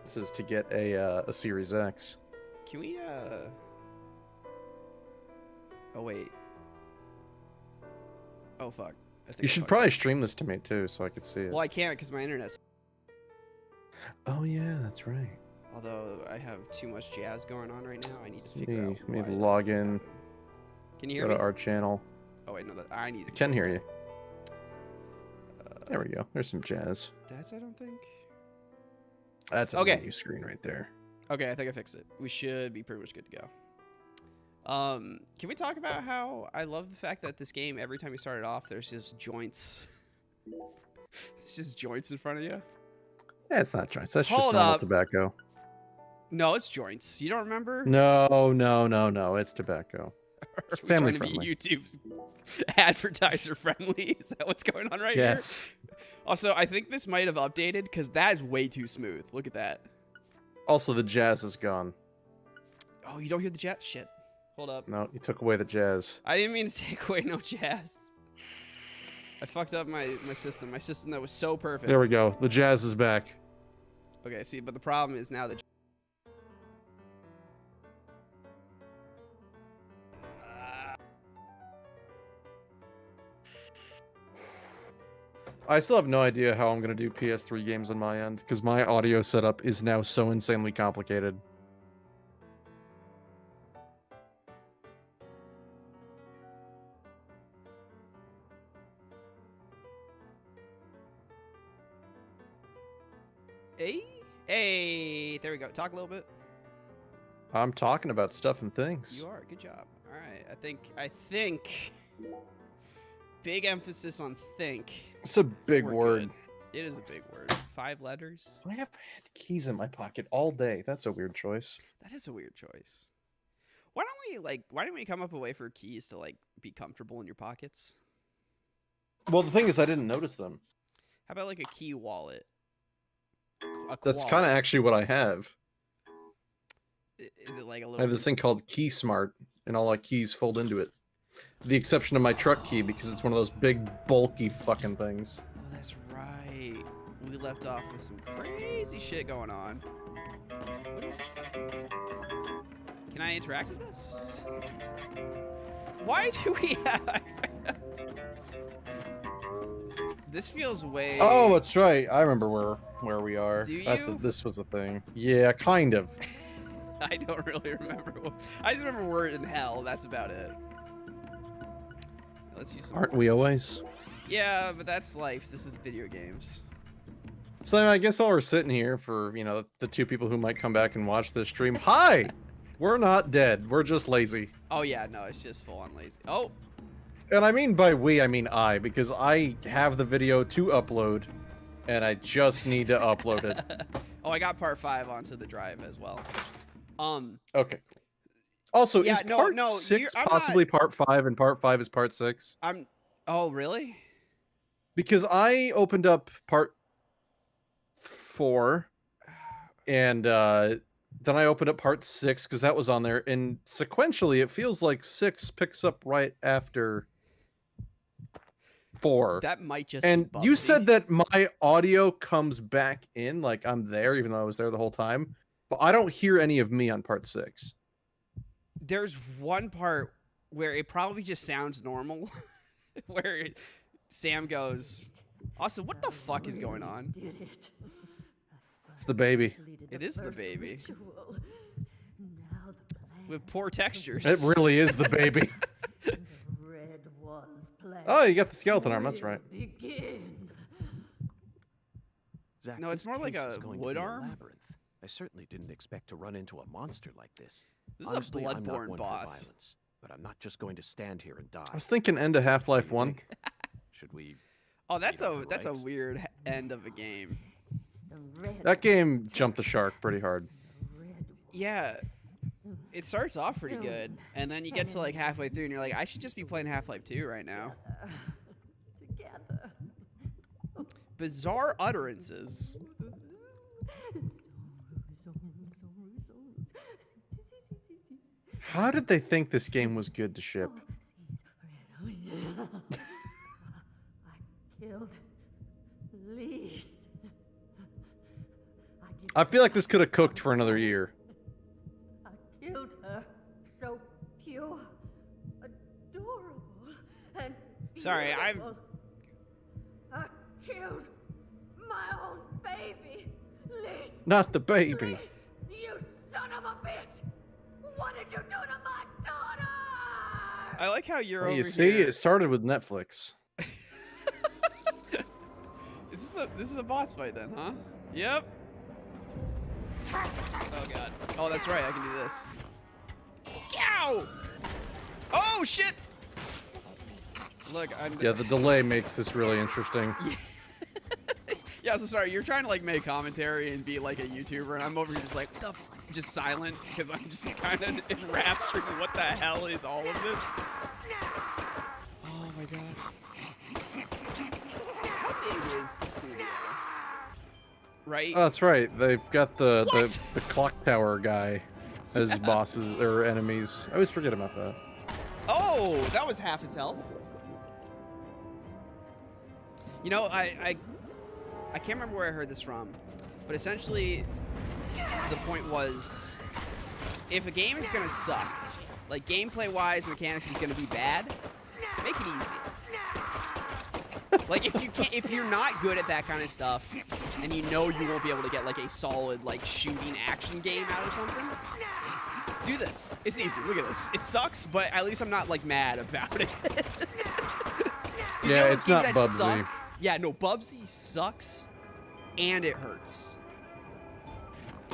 expenses to get a Series X. Can we Oh wait. Oh fuck. I think You I should fucked probably up. stream this to me too, so I could see it. Well, I can't because my internet's. Oh yeah, that's right. Although I have too much jazz going on right now, I need to Let's figure out me why that log doesn't in. happen. Can you Go hear to me? our channel. Oh wait, no, that I need I to. can hear you. There we go. There's some jazz. That's I don't think. That's a Okay. menu screen right there. Okay, I think I fixed it. We should be pretty much good to go. Can we talk about how I love the fact that this game, every time you start it off, there's just joints. It's just joints in front of you. Yeah, it's not joints. That's just Hold normal up. tobacco. No, it's joints. You don't remember? No. It's tobacco. It's Are we family trying to friendly. be YouTube's advertiser friendly? Is that what's going on right Yes. here? Also, I think this might have updated because that is way too smooth. Look at that. Also, the jazz is gone. Oh, you don't hear the jazz? Shit. Hold up. No, you took away the jazz. I didn't mean to take away no jazz. I fucked up my system. My system that was so perfect. There we go. The jazz is back. Okay, see, but the problem is now that. I still have no idea how I'm going to do PS3 games on my end, because my audio setup is now so insanely complicated. Hey, there we go. Talk a little bit. I'm talking about stuff and things. You are. Good job. All right. I think. Big emphasis on think. It's a big We're word. good. It is a big word. 5 letters. I have had keys in my pocket all day. That's a weird choice. That is a weird choice. Why don't we come up with a way for keys to be comfortable in your pockets? Well, the thing is, I didn't notice them. How about like a key wallet? That's kind of actually what I have. Is it like a little? I have this thing called Key Smart, and all my keys fold into it. The exception of my truck key, because it's one of those big, bulky fucking things. Oh, that's right. We left off with some crazy shit going on. What is? Can I interact with this? Why do we have? This feels way. Oh, that's right. I remember where we are. Do That's you? This was a thing. Yeah, kind of. I don't really remember. I just remember we're in hell. That's about it. Let's use some. Aren't we always? Yeah, but that's life. This is video games. So I guess while we're sitting here for, the 2 people who might come back and watch this stream. Hi! We're not dead. We're just lazy. Oh yeah, no, it's just full on lazy. Oh. And I mean by we, I mean I, because I have the video to upload, and I just need to upload it. Oh, I got part 5 onto the drive as well. Okay. Also, Yeah, is part 6 possibly part 5, and part 5 is part 6? Oh, really? Because I opened up part 4, and then I opened up part 6, because that was on there, and sequentially, it feels like 6 picks up right after 4. That might just And be you Bugsy. said that my audio comes back in, like I'm there, even though I was there the whole time, but I don't hear any of me on part 6. There's one part where it probably just sounds normal, where Sam goes, "Also, what the fuck is going on?" It's the baby. It is the baby. With poor textures. It really is the baby. Oh, you got the skeleton arm, that's right. Zack, No, it's this more like case a is going to wood be a arm. labyrinth. I certainly didn't expect to run into a monster like this. This Honestly, is a I'm not Bloodborne one for boss. violence, but I'm not just going to stand here and die. I was thinking end of Half-Life 1. Should we? Oh, that's Leave it a right. weird end of a game. That game jumped the shark pretty hard. Yeah, it starts off pretty good, and then you get to like halfway through, and you're like, I should just be playing Half-Life 2 right now. Bizarre utterances. How did they think this game was good to ship? I killed Lise. I feel like this could have cooked for another year. I killed her. So pure, adorable, and Sorry, I'm- beautiful. I killed my own baby. Liz, Not the baby. Liz, you son of a bitch! What did you do to my daughter? I like how you're Well, over you see, here. it started with Netflix. This is a boss fight then, huh? Yep. Oh god. Oh, that's right. I can do this. Ow! Oh shit! Look, I'm. Yeah, the delay makes this really interesting. Yeah, so sorry. You're trying to like make commentary and be like a YouTuber, and I'm over here just like, what the just silent because I'm just kind of enraptured. What the hell is all of this? Oh my god. How big is the studio? Right? Oh, that's right. They've got the What? the clock tower guy as bosses or enemies. I always forget about that. Oh, that was half its health. You know, I can't remember where I heard this from, but essentially the point was if a game is gonna suck, like gameplay-wise, mechanics is gonna be bad, make it easy. Like if you're not good at that kind of stuff, and you know you won't be able to get like a solid like shooting action game out of something, do this. It's easy. Look at this. It sucks, but at least I'm not like mad about it. You know Yeah, those it's games not that Bubsy. suck? Yeah, no, Bubsy sucks, and it hurts.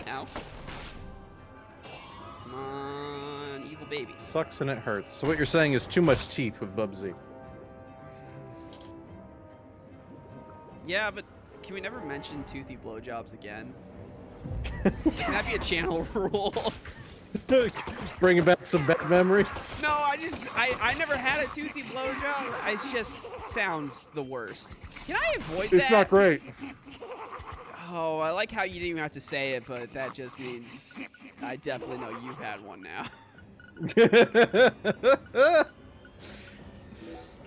Ow. Come on, evil baby. Sucks and it hurts. So what you're saying is too much teeth with Bubsy. Yeah, but can we never mention toothy blowjobs again? Can that be a channel rule? Bringing back some bad memories. No, I never had a toothy blowjob. It just sounds the worst. Can I avoid that? It's not great. Oh, I like how you didn't even have to say it, but that just means I definitely know you've had one now.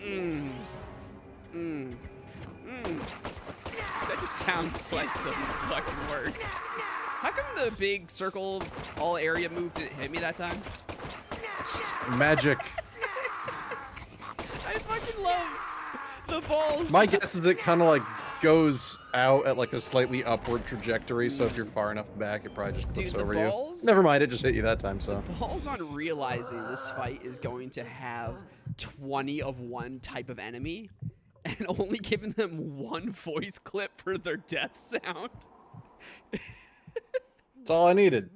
Mmm. Mmm. Mmm. That just sounds like the fucking worst. How come the big circle all area move didn't hit me that time? Magic. I fucking love the balls. My guess is it kind of like goes out at like a slightly upward trajectory, so if you're far enough back, it probably just clips Dude, the over balls- you. Never mind, it just hit you that time, so. Balls on realizing this fight is going to have 20 of one type of enemy and only giving them one voice clip for their death sound. That's all I needed.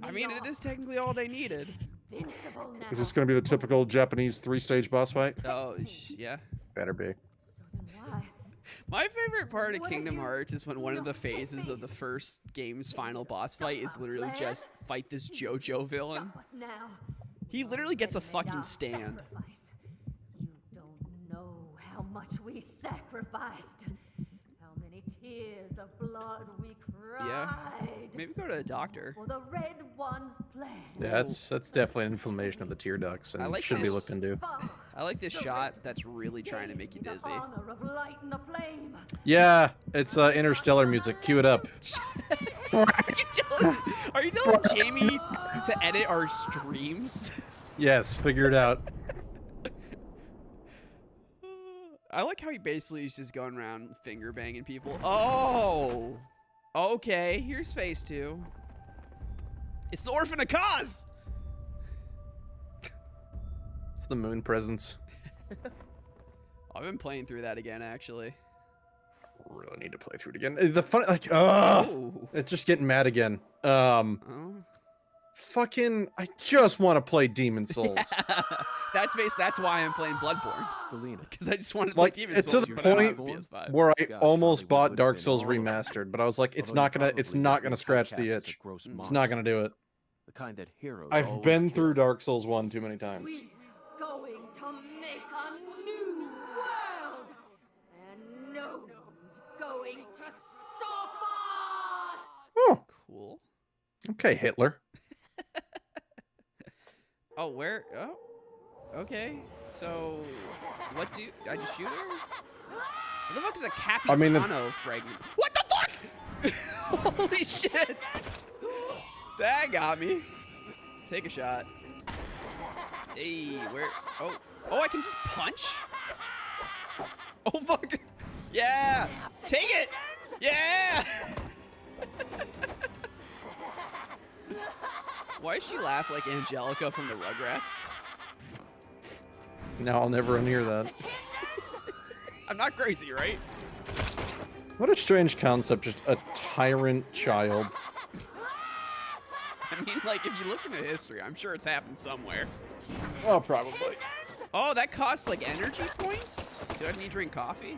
I mean, it is technically all they needed. Invincible now. Is this going to be the typical Japanese 3-stage boss fight? Oh, yeah. Better be. So then why? My favorite part of What did Kingdom you Hearts is when one of do the for phases of me? the first game's final boss fight is literally just fight this JoJo villain. Stop us now. He You've literally gets a already made fucking our stand. sacrifice. You don't know how much we sacrificed. How many tears of blood we cried. Yeah. Maybe go to a doctor. For the Red One's plan. Yeah, that's definitely an inflammation of the tear ducts, and I like should be this. looked into. I like this shot that's really trying to make you dizzy. The honor of lighting the flame. Yeah, it's Interstellar music. Cue it up. Are you telling Jamie to edit our streams? Yes, figure it out. I like how he basically is just going around finger banging people. Oh! Okay, here's phase 2. It's the Orphan of Kaz! It's the moon presence. I've been playing through that again, actually. Really need to play through it again. The fun, like, ugh, Oh. it's just getting mad again. Oh. Fucking, I just want to play Demon Souls. That's why I'm playing Bloodborne. Galena, Because I just wanted to play Like, Demon it's to Souls, the but I don't have a point PS5. Where I Gosh, almost Hollywood bought would've Dark been Souls all of it. remastered, but I was like, it's Although not you gonna, it's probably not would've gonna been scratch the typecast as a itch. gross It's not gonna do it. The kind that heroes I've always been kill. through Dark Souls 1 too many times. We're going to make a new world. And no one's going to stop us. Oh, Cool. okay, Hitler. Oh, where? Oh. Okay. So, what do I just shoot her? What the fuck is a Capitano I mean, fragment? What the fuck? Holy shit! That got me. Take a shot. Hey, where? Oh, I can just punch? Oh, fuck. Yeah! Take it! Yeah! Why does she laugh like Angelica from the Rugrats? Now I'll never unhear that. I'm not crazy, right? What a strange concept, just a tyrant child. I mean, like, if you look into history, I'm sure it's happened somewhere. Oh, probably. Oh, that costs, like, energy points? Do I need to drink coffee?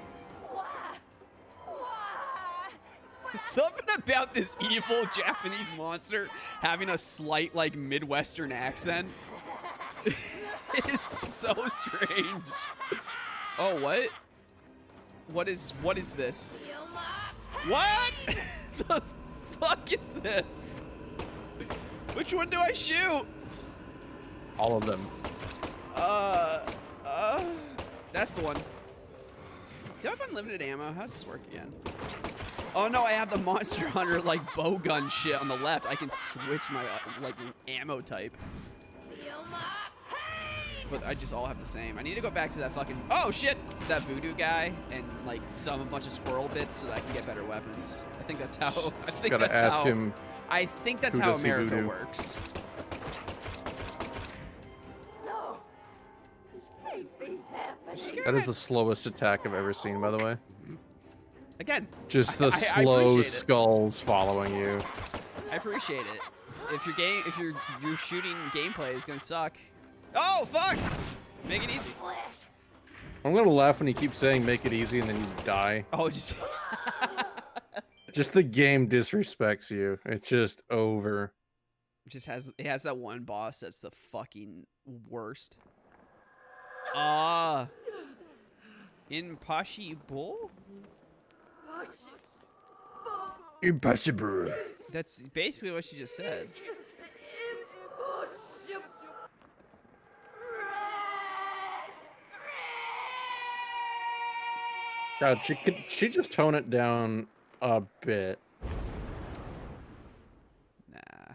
Why? Why? Something about this evil Japanese monster having a slight, like, Midwestern accent is so strange. Oh, what? What is this? Feel my What? The fuck is this? Which one do I shoot? All of them. That's the one. Do I have unlimited ammo? How does this work again? Oh no, I have the Monster Hunter like bow gun shit on the left. I can switch my like ammo type, feel my pain. but I just all have the same. I need to go back to that fucking oh shit, that voodoo guy and like summon a bunch of squirrel bits so that I can get better weapons. I think that's how. I think Gotta that's ask how. him. I think that's who how does he America voodoo. works. No. This can't be happening. That is the slowest attack I've ever seen, by the way. Again, Just the I slow appreciate it. skulls following you. I appreciate it. If your shooting gameplay is gonna suck. Oh fuck! Make it easy. Flesh. I'm gonna laugh when he keeps saying "make it easy" and then you die. Oh, just Just the game disrespects you. It's just over. it has that one boss that's the fucking worst. Impossible? Impossible. That's basically what she just said. God, she just tone it down a bit. Nah.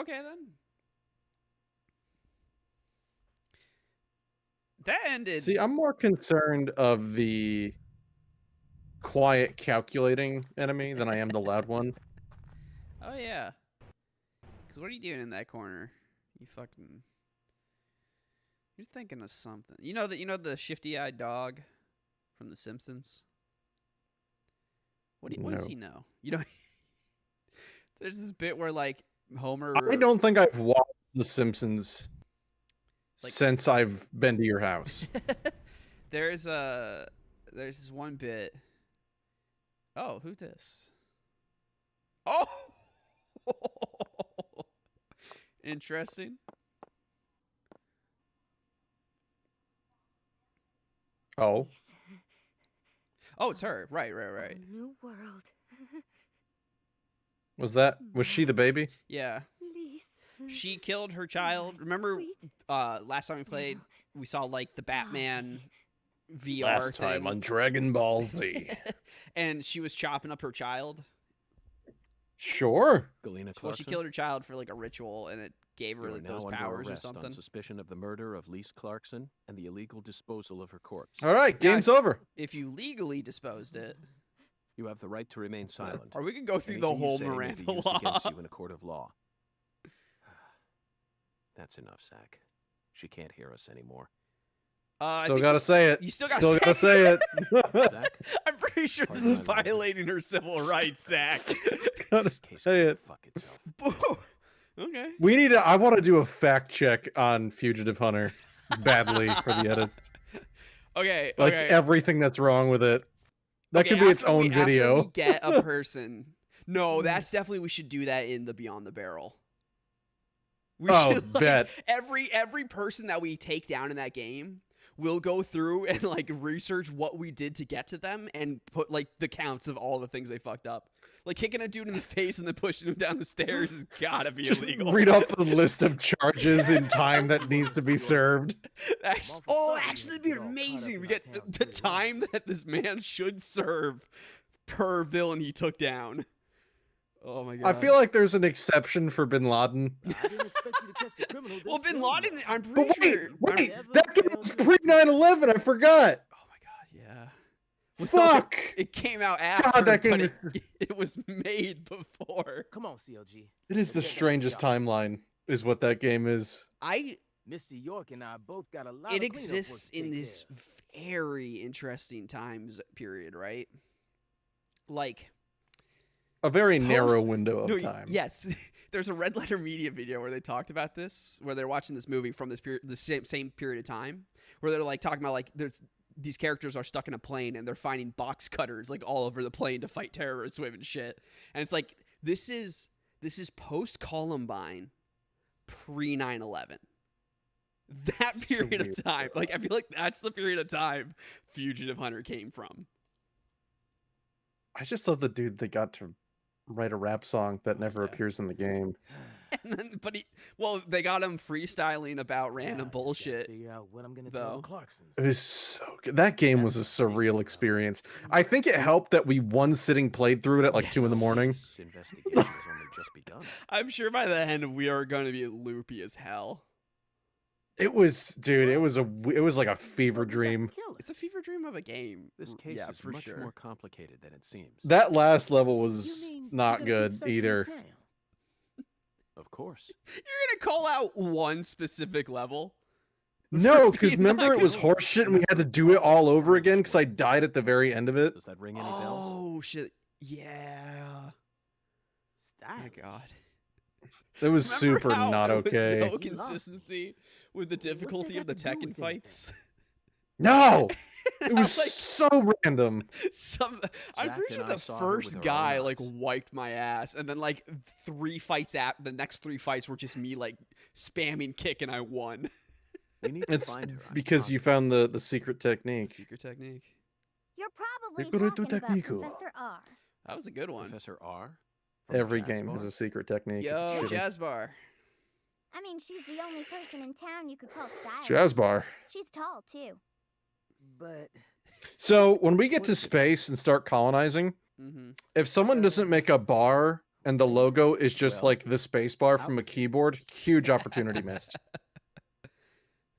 Okay then. That ended. See, I'm more concerned of the quiet, calculating enemy than I am the loud one. Oh yeah. Cause what are you doing in that corner? You fucking. You're thinking of something. You know the shifty-eyed dog from The Simpsons. What does No. he know? You know. There's this bit where like Homer. I don't think I've watched The Simpsons Like- since I've been to your house. there's this one bit. Oh, who this? Oh, interesting. Oh, Oh, it's her. Right. New world. was she the baby? Yeah, Please. she killed her child. Remember, last time we played, we saw like the Batman VR Last thing, time on Dragon Ball Z. and she was chopping up her child. Sure. Galena Well, Clarkson, she killed her child for like a ritual, and it gave her you are like now those under powers or arrest on something. suspicion of the murder of Lise Clarkson and the illegal disposal of her corpse. All right, game's over. If you legally disposed it, You have the right to remain silent. or we can go through Anything the you whole say may be Miranda used law. against you in a court of law. That's enough, Zach. She can't hear us anymore. I Still think gotta you say it. you still gotta gotta say say it. Zach, I'm pretty sure this Pardon is my language. violating her civil rights, Zach. Gotta this case say can it. fuck itself. Okay. We need to. I want to do a fact check on Fugitive Hunter badly for the edits. Okay. Like okay. everything that's wrong with it. That Okay, could be its after own we- after video. we get a person. No, that's definitely we should do that in the Beyond the Barrel. We Oh, should, like, bet. every person that we take down in that game, we'll go through and like research what we did to get to them and put like the counts of all the things they fucked up. Like kicking a dude in the face and then pushing him down the stairs has gotta be Just illegal. read off the list of charges in time that needs to be served. Actually, it'd be amazing. We get the time that this man should serve per villain he took down. Oh my god. I feel like there's an exception for Bin Laden. Well, Bin Laden, I'm But pretty wait, sure. wait, that game was pre 9/11. I forgot. Oh my god, yeah. Well, Fuck. It came out after, that game but is- it was made before. Come on, CLG. It is the strangest timeline, is what that game is. Mr. York and I both got a lot It of cleanup work exists to in take this care of. very interesting times period, right? Like A very narrow Post- window of no, time. yes, there's a Red Letter Media video where they talked about this, where they're watching this movie from this period, the same period of time, where they're like talking about like there's these characters are stuck in a plane and they're finding box cutters like all over the plane to fight terrorists with and shit, and it's like this is post Columbine, pre 9/11. That Such a period weird of time, like I feel like that's the period of time Fugitive Hunter came from. I just love the dude that got to write a rap song that never Yeah. appears in the game. And then, they got him freestyling about random Now I just gotta bullshit. Figure out what I'm gonna tell though. the Clarksons. It was so good. That game was a surreal experience. I think it helped that we one sitting played through it at like 2 in the Yes. morning. This investigation has only just begun. I'm sure by the end we are going to be loopy as hell. It was, dude. It was like a fever dream. It's a fever dream of a game. This case yeah, is for much sure. more complicated than it seems. That last level You was mean not you're gonna keep good searching either. town? Of course. You're gonna call out one specific level? No, For because being not remember it was good? horseshit and we had to do it all over again because I died at the very end of it. Does that ring any bells? Oh shit! Yeah. Stop. Oh my god. It was Remember super how not there was okay. no You lost me. consistency with the difficulty that of the to do Tekken with anything? fights. No, it I'm was like, so random. I'm Zack pretty and sure I the saw her with first our own guy like eyes. wiped my ass, and then like the next 3 fights were just me like spamming kick, and I won. We need to It's find her. I'm because you confident. found the secret technique. Secret technique. You're probably Secreto talking about Technico. Professor R. That was a good one. Professor R. from Every Jazz game Bar? has a secret technique. Yo, It's shitty. Jazz Bar. I mean, she's the only person in town you could call stylish. Jazz bar. She's tall, too. But So when we get to space and start colonizing, Mm-hmm. if someone doesn't make a bar and the logo is just Well, like the space bar from a keyboard, huge opportunity missed.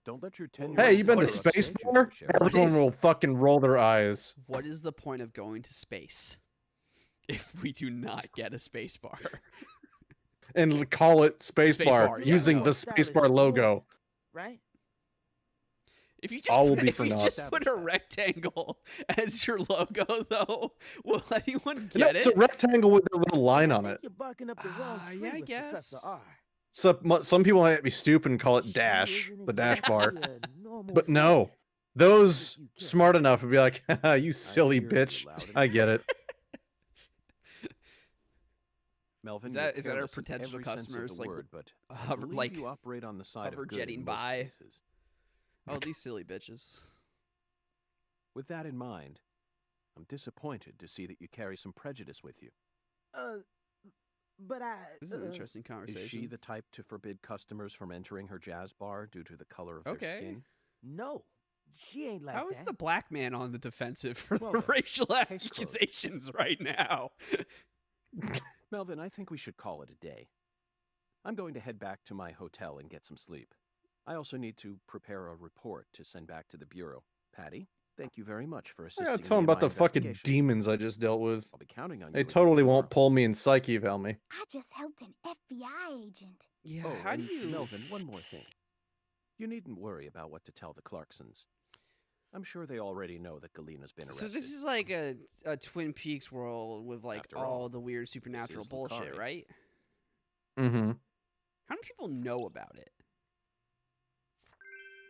Don't let your 10 Hey, you been to What is- space bar? Everyone will fucking roll their eyes. What is the point of going to space if we do not get a space bar? And call it space Space bar bar, yeah. using No, the stylish space bar before. logo. right? If you just All will put, be if for you naught. just put a rectangle as your logo, though, will anyone No, get it's it? a rectangle with a little line on it. You're barking up the wrong Ah, tree yeah, I with Professor guess. R. Some people might be stupid and call it She dash, isn't the dash bar. exactly a normal But no, human. those You get smart enough would be like, "Haha, you silly hear you bitch. loud and I get it. Melvin, Is you're that our careless in potential every sense of customers, the like, word, but I hover- believe like, you operate on the side hover of good jetting in most by? cases. Oh, these silly bitches. With that in mind, I'm disappointed to see that you carry some prejudice with you. But I. This is an interesting Is conversation. she the type to forbid customers from entering her jazz bar due to the color of their Okay. skin? No, she ain't like How is that. the black man on the defensive for Well the then, racial closed. accusations right now? Melvin, I think we should call it a day. I'm going to head back to my hotel and get some sleep. I also need to prepare a report to send back to the Bureau. Patty, thank you very much for I assisting gotta me tell them in about my the fucking investigation. demons I just dealt with. I'll be counting on you. They again totally won't tomorrow. pull me and psyche eval me. I just helped an FBI agent. Yeah, Oh, how do and you... Melvin, one more thing. You needn't worry about what to tell the Clarksons. I'm sure they already know that Galena's been So arrested. this is like a Twin Peaks world with like After all all, the weird supernatural is bullshit, Lucari. right? Mm-hmm. How many people know about it?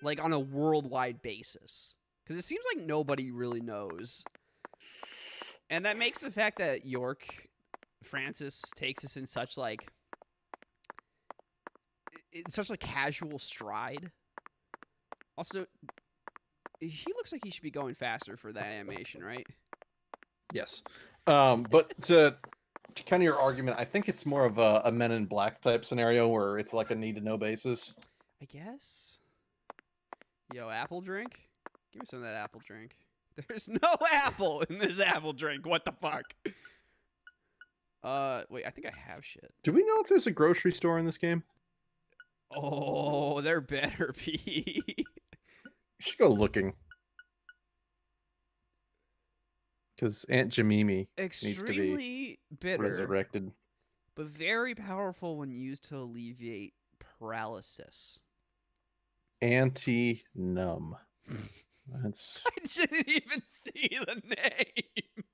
Like on a worldwide basis? Because it seems like nobody really knows. And that makes the fact that York Francis takes us in such like in such a casual stride. Also, he looks like he should be going faster for that animation, right? Yes. But to kind of your argument, I think it's more of a Men in Black type scenario where it's like a need to know basis. I guess. Yo, apple drink? Give me some of that apple drink. There's no apple in this apple drink. What the fuck? Wait, I think I have shit. Do we know if there's a grocery store in this game? Oh, there better be. You should go looking. Because Aunt Jamimi needs to be Extremely bitter, resurrected. but very powerful when used to alleviate paralysis. Anti-numb. That's I didn't even see the name.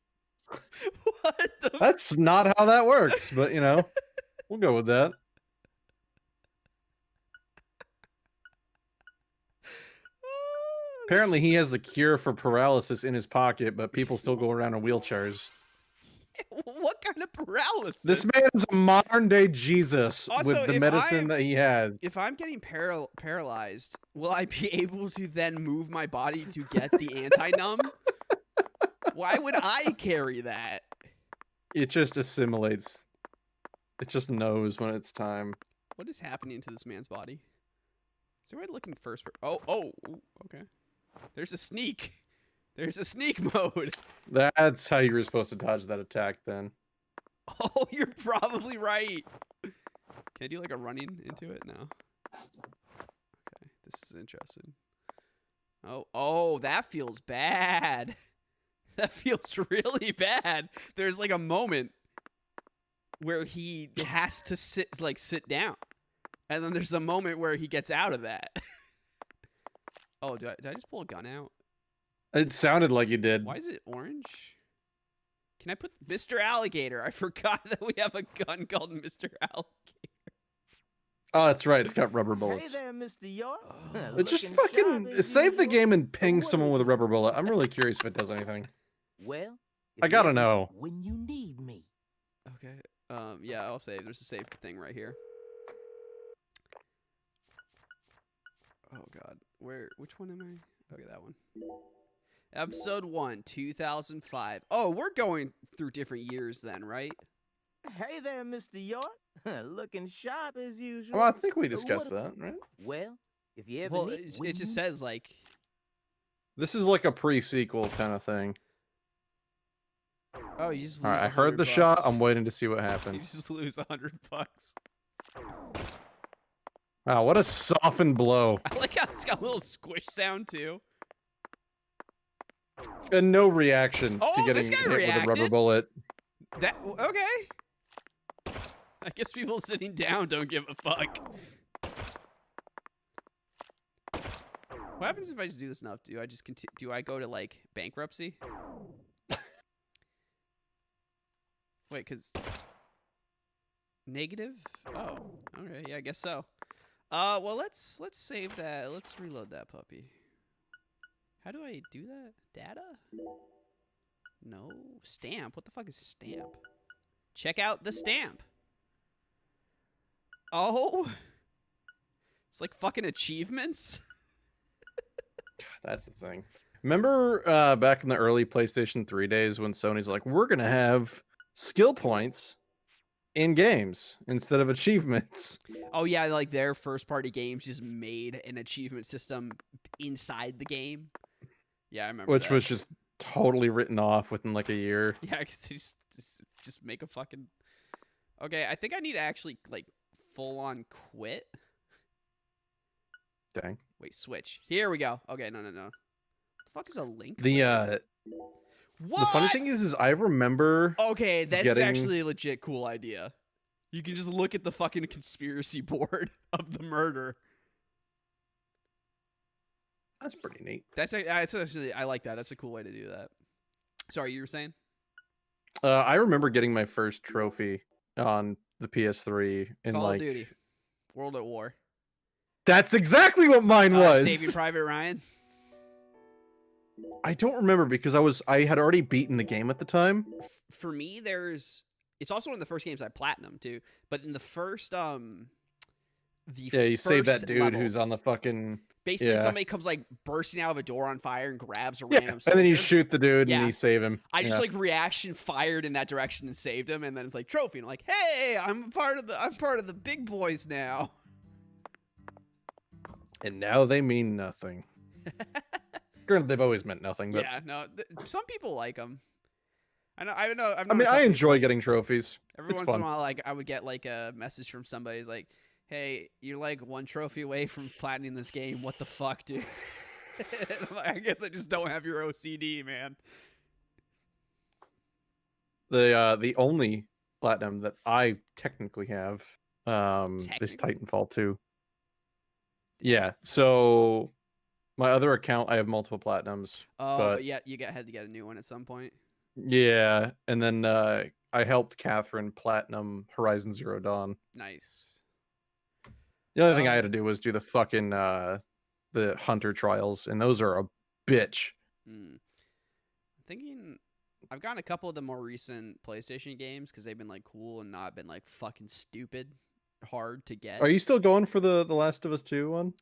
What the? that's not how that works, but you know, we'll go with that. Apparently, he has the cure for paralysis in his pocket, but people still go around in wheelchairs. What kind of paralysis? This man is a modern day Jesus Also, with the if medicine that he has. If I'm getting paralyzed, will I be able to then move my body to get the anti-numb? Why would I carry that? It just assimilates. It just knows when it's time. What is happening to this man's body? Is there a way to look in first person? Oh, okay. There's a sneak. There's a sneak mode. That's how you were supposed to dodge that attack then. Oh, you're probably right. Can I do like a running into it? No. Okay, this is interesting. Oh, that feels bad. That feels really bad. There's like a moment where he has to sit down. And then there's a moment where he gets out of that. Oh, did I just pull a gun out? It sounded like you did. Why is it orange? Can I put Mr. Alligator? I forgot that we have a gun called Mr. Alligator. Oh, that's right. It's got rubber Hey bullets. there, Mr. York. Just Looking fucking sharp as save the usual. game and ping What someone is with a it? rubber bullet. I'm really curious if it does anything. Well, I if gotta ever- know. when you need me. Okay. Yeah, I'll save. There's a save thing right here. Oh god. Which one am I? Okay, that one. Episode 1, 2005. Oh, we're going through different years then, right? Hey there, Mr. York. Looking sharp as usual. Well, I think we What discussed if- that, right? Well, if you ever Well, need, it when just you- says like This is like a pre-sequel kind of thing. oh, you just lose All right, I heard the 100 shot. bucks. I'm waiting to see what You happens. just lose $100. Wow, what a softened blow. I like how it's got a little squish sound too. And no reaction Oh, to getting this guy hit with a rubber reacted. bullet. That okay. I guess people sitting down don't give a fuck. What happens if I just do this enough? Do I just do I go to like bankruptcy? Wait, cuz negative? Oh, okay. Yeah, I guess so. Well, let's save that. Let's reload that puppy. How do I do that? Data? No. Stamp? What the fuck is stamp? Check out the stamp. Oh. It's like fucking achievements. That's the thing. Remember back in the early PlayStation 3 days when Sony's like, we're going to have skill points in games instead of achievements. Oh yeah, like their first party games just made an achievement system inside the game. Yeah, I remember Which that. was just totally written off within like a year. Yeah, because just make a fucking. Okay, I think I need to actually like full on quit. Dang. Wait, switch. Here we go. Okay, no. What the fuck is a link? The What? the funny thing is I remember Okay, that's getting- actually a legit cool idea. You can just look at the fucking conspiracy board of the murder. that's pretty neat. That's actually I like that. That's a cool way to do that. Sorry, you were saying? I remember getting my first trophy on the PS3 in Call like of Duty, World at War, That's exactly what mine was. Saving Private Ryan. I don't remember because I had already beaten the game at the time. For me, it's also one of the first games I platinum too. But in the first Yeah, you save that first dude level, who's on the fucking Basically, Yeah. somebody comes like bursting out of a door on fire and grabs a Yeah, random and soldier. then you shoot the dude Yeah. and you save him. I just Yeah. like reaction fired in that direction and saved him, and then it's like trophy. And I'm like, hey, I'm part of the big boys now. And now they mean nothing. Granted, they've always meant nothing, but Yeah, no, some people like them. I know. I've I known mean, a I couple enjoy people. getting trophies. Every It's once in fun. a while, like I would get like a message from somebody who's like, "Hey, you're like one trophy away from platinum this game. What the fuck, dude?" And I'm like, I guess I just don't have your OCD, man. The only platinum that I technically have is Technically? Titanfall 2. Yeah, so my other account I have multiple platinums. Oh, But- but yeah, had to get a new one at some point. Yeah, and then I helped Catherine platinum Horizon Zero Dawn. Nice. The only thing I had to do was do the fucking the hunter trials, and those are a bitch. I'm thinking I've gotten a couple of the more recent PlayStation games because they've been like cool and not been like fucking stupid hard to get. Are you still going for the Last of Us 2 one?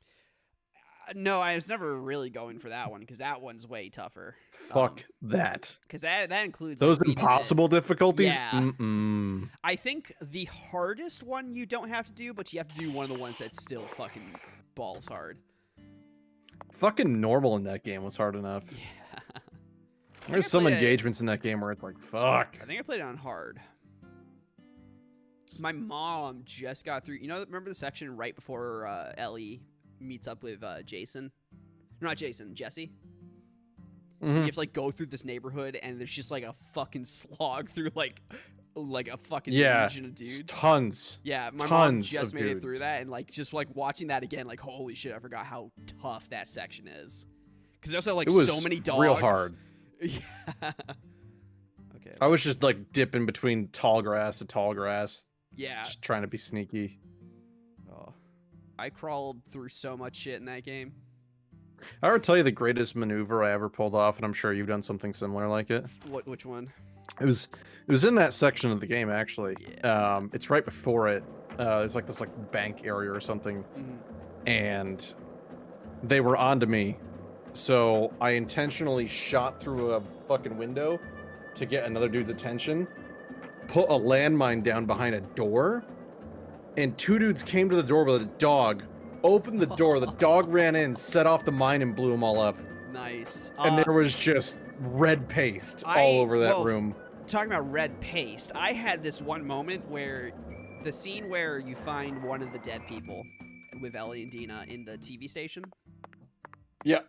No, I was never really going for that one because that one's way tougher. Fuck that. Because that includes Those like, beating it. impossible difficulties? Yeah. Mm-mm. I think the hardest one you don't have to do, but you have to do one of the ones that's still fucking balls hard. Fucking normal in that game was hard enough. Yeah. There's some engagements in that game where it's like, fuck. I think I played it on hard. My mom just got through. You know, remember the section right before Ellie meets up with Jason? Not Jason, Jesse. Mhm. You have to like go through this neighborhood, and there's just like a fucking slog through like a fucking Yeah, legion of dudes. tons. Yeah, my mom Tons just of made it through dudes. that, and like just like watching that again, like holy shit, I forgot how tough that section is. Because there's also like It was so many dogs. real hard. Yeah. Okay. I was just like dipping between tall grass to tall grass, Yeah. just trying to be sneaky. Oh, I crawled through so much shit in that game. I ever tell you the greatest maneuver I ever pulled off, and I'm sure you've done something similar like it. Which one? It was in that section of the game actually. Yeah. It's right before it. There's like this bank area or something, Mhm. and they were onto me, so I intentionally shot through a fucking window to get another dude's attention, put a landmine down behind a door, and two dudes came to the door with a dog, opened the door, the dog ran in, set off the mine, and blew them all up. Nice. And there was just red paste I- all over that well, room. Talking about red paste, I had this one moment where the scene where you find one of the dead people with Ellie and Dina in the TV station. Yeah.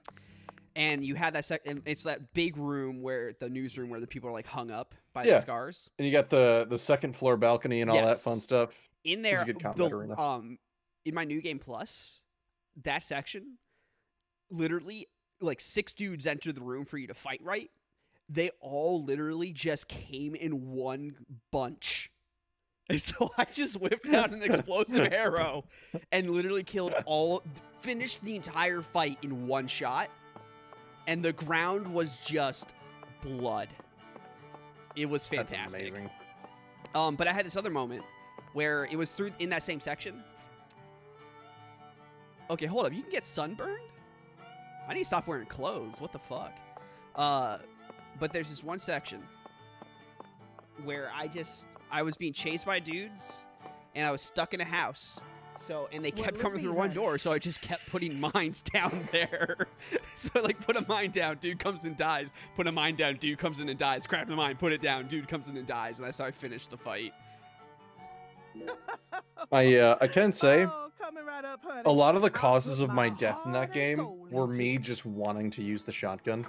And you had that and it's that big room where the newsroom where the people are like hung up by Yeah. the scars. And you got the second floor balcony and all that Yes. fun stuff. In This is there, a good combat arena. in my New Game Plus, that section, literally like 6 dudes enter the room for you to fight right. They all literally just came in one bunch. And so I just whipped out an explosive arrow and literally finished the entire fight in one shot. And the ground was just blood. It was That's fantastic. amazing. But I had this other moment where it was in that same section. Okay, hold up. You can get sunburned? I need to stop wearing clothes. What the fuck? But there's this one section where I was being chased by dudes and I was stuck in a house. And they kept coming through one door, so I just kept putting mines down there. So I put a mine down, dude comes and dies. Put a mine down, dude comes in and dies. Craft the mine, put it down, dude comes in and dies. And that's how I finished the fight. I can say Oh, coming right up, honey. a lot of the I'll causes put of my my death in that heart and game soul were into me it. just wanting to use the shotgun.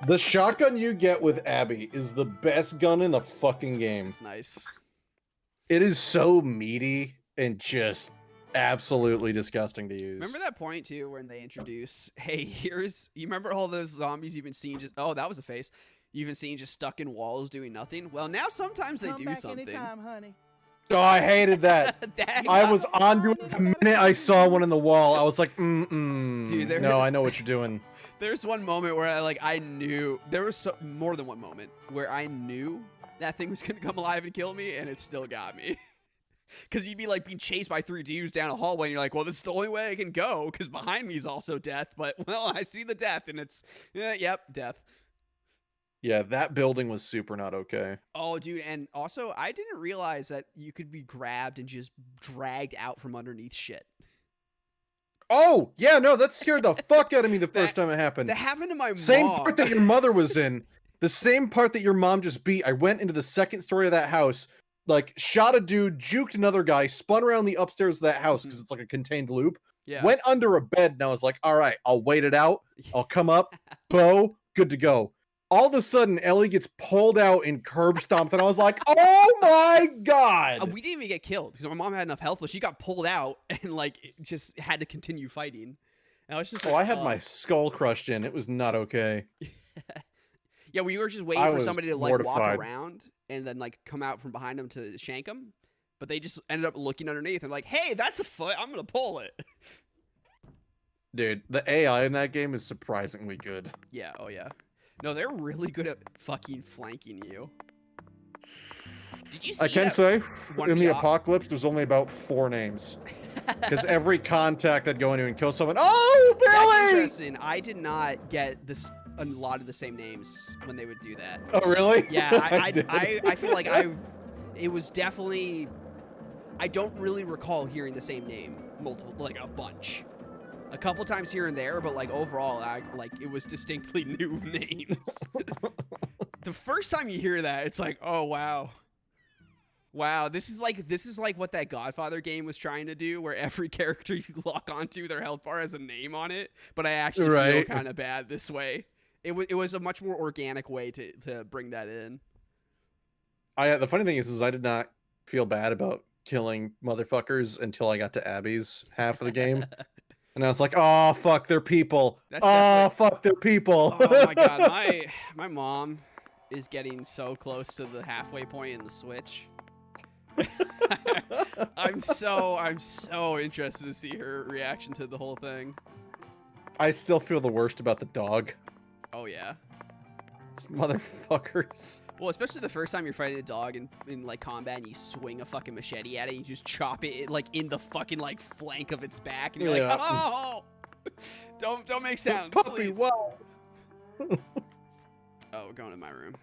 The shotgun you get with Abby is the best gun in the fucking game. It's nice. It is so meaty and just absolutely disgusting to use. Remember that point too when they introduce, hey, you remember all those zombies you've been seeing that was a face. You've been seeing just stuck in walls doing nothing? Well, now sometimes they Come do back something. anytime, honey. Oh, I hated that. That- I was onto it the minute I saw one in the wall. I was like, Dude, there- no, I know what you're doing. There's one moment where I knew there was more than one moment where I knew that thing was gonna come alive and kill me, and it still got me. Because you'd be like being chased by 3 dudes down a hallway, and you're like, well, this is the only way I can go, because behind me is also death. But, well, I see the death, and it's, yep, death. Yeah, that building was super not okay. Oh, dude, and also, I didn't realize that you could be grabbed and just dragged out from underneath shit. Oh, yeah, no, that scared the fuck out of me the first time it happened. That happened to my Same mom. part that your mother was in. The same part that your mom just beat. I went into the second story of that house, like shot a dude, juked another guy, spun around the upstairs of that house because it's like a contained loop. Yeah. Went under a bed and I was like, all right, I'll wait it out. I'll come up, bow, good to go. All of a sudden, Ellie gets pulled out and curb stomped, and I was like, oh my god! We didn't even get killed because my mom had enough health, but she got pulled out and like it just had to continue fighting. And I was just Oh, like, I had my skull crushed in. It was not okay. Yeah, we were just waiting I for was somebody to like mortified. walk around and then like come out from behind them to shank them, but they just ended up looking underneath and like, hey, that's a foot. I'm gonna pull it. Dude, the AI in that game is surprisingly good. Yeah. Oh yeah. No, they're really good at fucking flanking you. Did you see I can that say, one in of the the apocalypse, there's only about 4 names. Because every contact I'd go into and kill someone, oh, That's Billy! interesting. I did not get this a lot of the same names when they would do that. Oh, really? Yeah, did. I feel like it was definitely, I don't really recall hearing the same name multiple, like a bunch. A couple times here and there, but like overall, it was distinctly new names. The first time you hear that, it's like, oh wow. Wow, this is like what that Godfather game was trying to do, where every character you lock onto, their health bar has a name on it. But I actually feel Right. kind of bad this way. It was a much more organic way to bring that in. The funny thing is I did not feel bad about killing motherfuckers until I got to Abby's half of the game. And I was like, oh, fuck, they're people. That's Oh, definitely- fuck, they're people. Oh my god, my mom is getting so close to the halfway point in the Switch. I'm so interested to see her reaction to the whole thing. I still feel the worst about the dog. Oh yeah. These motherfuckers. Well, especially the first time you're fighting a dog in like combat and you swing a fucking machete at it and you just chop it like in the fucking like flank of its back and you're like, Yeah. oh, don't make sounds, Puppy, please. wow. Oh, we're going to my room.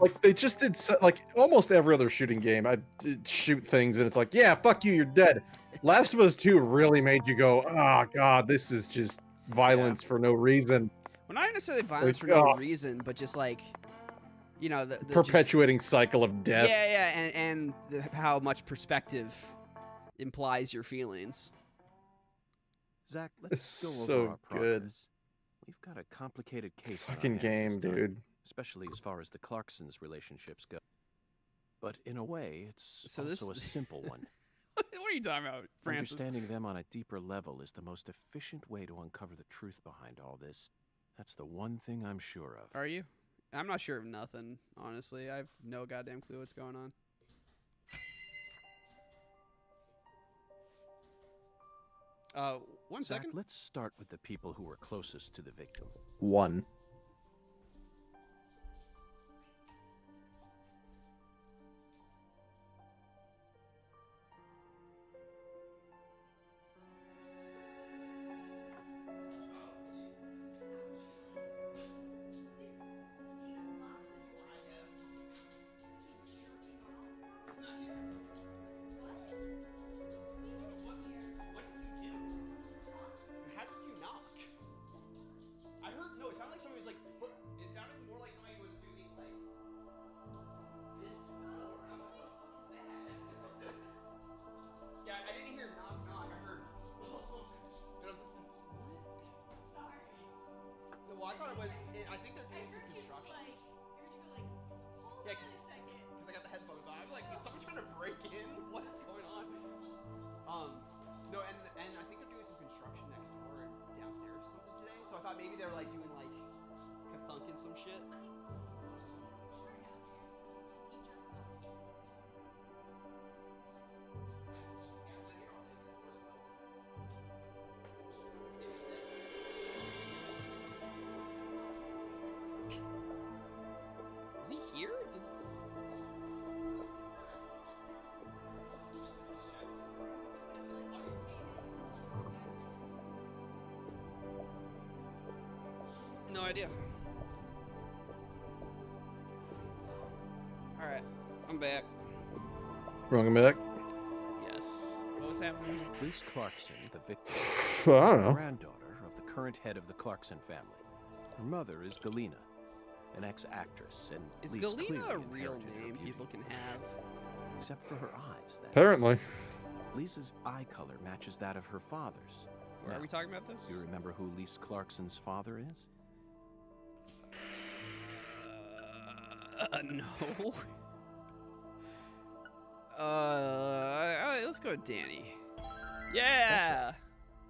Like, they just did, like, almost every other shooting game, I did shoot things, and it's like, yeah, fuck you, you're dead. Last of Us 2 really made you go, oh, God, this is just violence for no reason. Well, not necessarily violence for Like, no oh. reason, but just like, you know, the just- Perpetuating cycle of death. yeah, and how much perspective implies your feelings. Zach, It's let's go so over our good. progress. We've got a complicated case on our Fucking hands this game, time, dude. especially as far as the Clarksons relationships go. But in a way, it's So also this- a simple one. What are you talking about, Francis? Understanding them on a deeper level is the most efficient way to uncover the truth behind all this. That's the one thing I'm sure of. Are you? I'm not sure of nothing, honestly. I have no goddamn clue what's going on. One Zach, second. let's start with the people who were closest to the victim. 1. How did you knock? I heard no. It sounded like somebody was like. It sounded more like somebody was doing like this to the door, and I was like, "What the fuck is that?" Yeah, I didn't hear knock knock. I heard. And I was like, "What?" No, well, I thought it was. I think they're doing some construction. Yeah, because I got the headphones on. I'm like, is someone trying to break in? What is going on? No, and I think they're doing some construction next door and downstairs or something today. So I thought maybe they were like doing like kathunking some shit. Is he here? idea. All right, I'm back. Welcome back. Yes. What was happening? Lise Clarkson, the victim, I is don't the know. granddaughter of the current head of the Clarkson family. Her mother is Galena, an ex-actress, and Is Lise Galena clearly a real inherited her name beauty. people can have? Except for her eyes, that is. Apparently. Lisa's eye color matches that of her father's. Where Now, are we talking about this? Do you remember who Lise Clarkson's father is? No. Let's go with Danny. Yeah.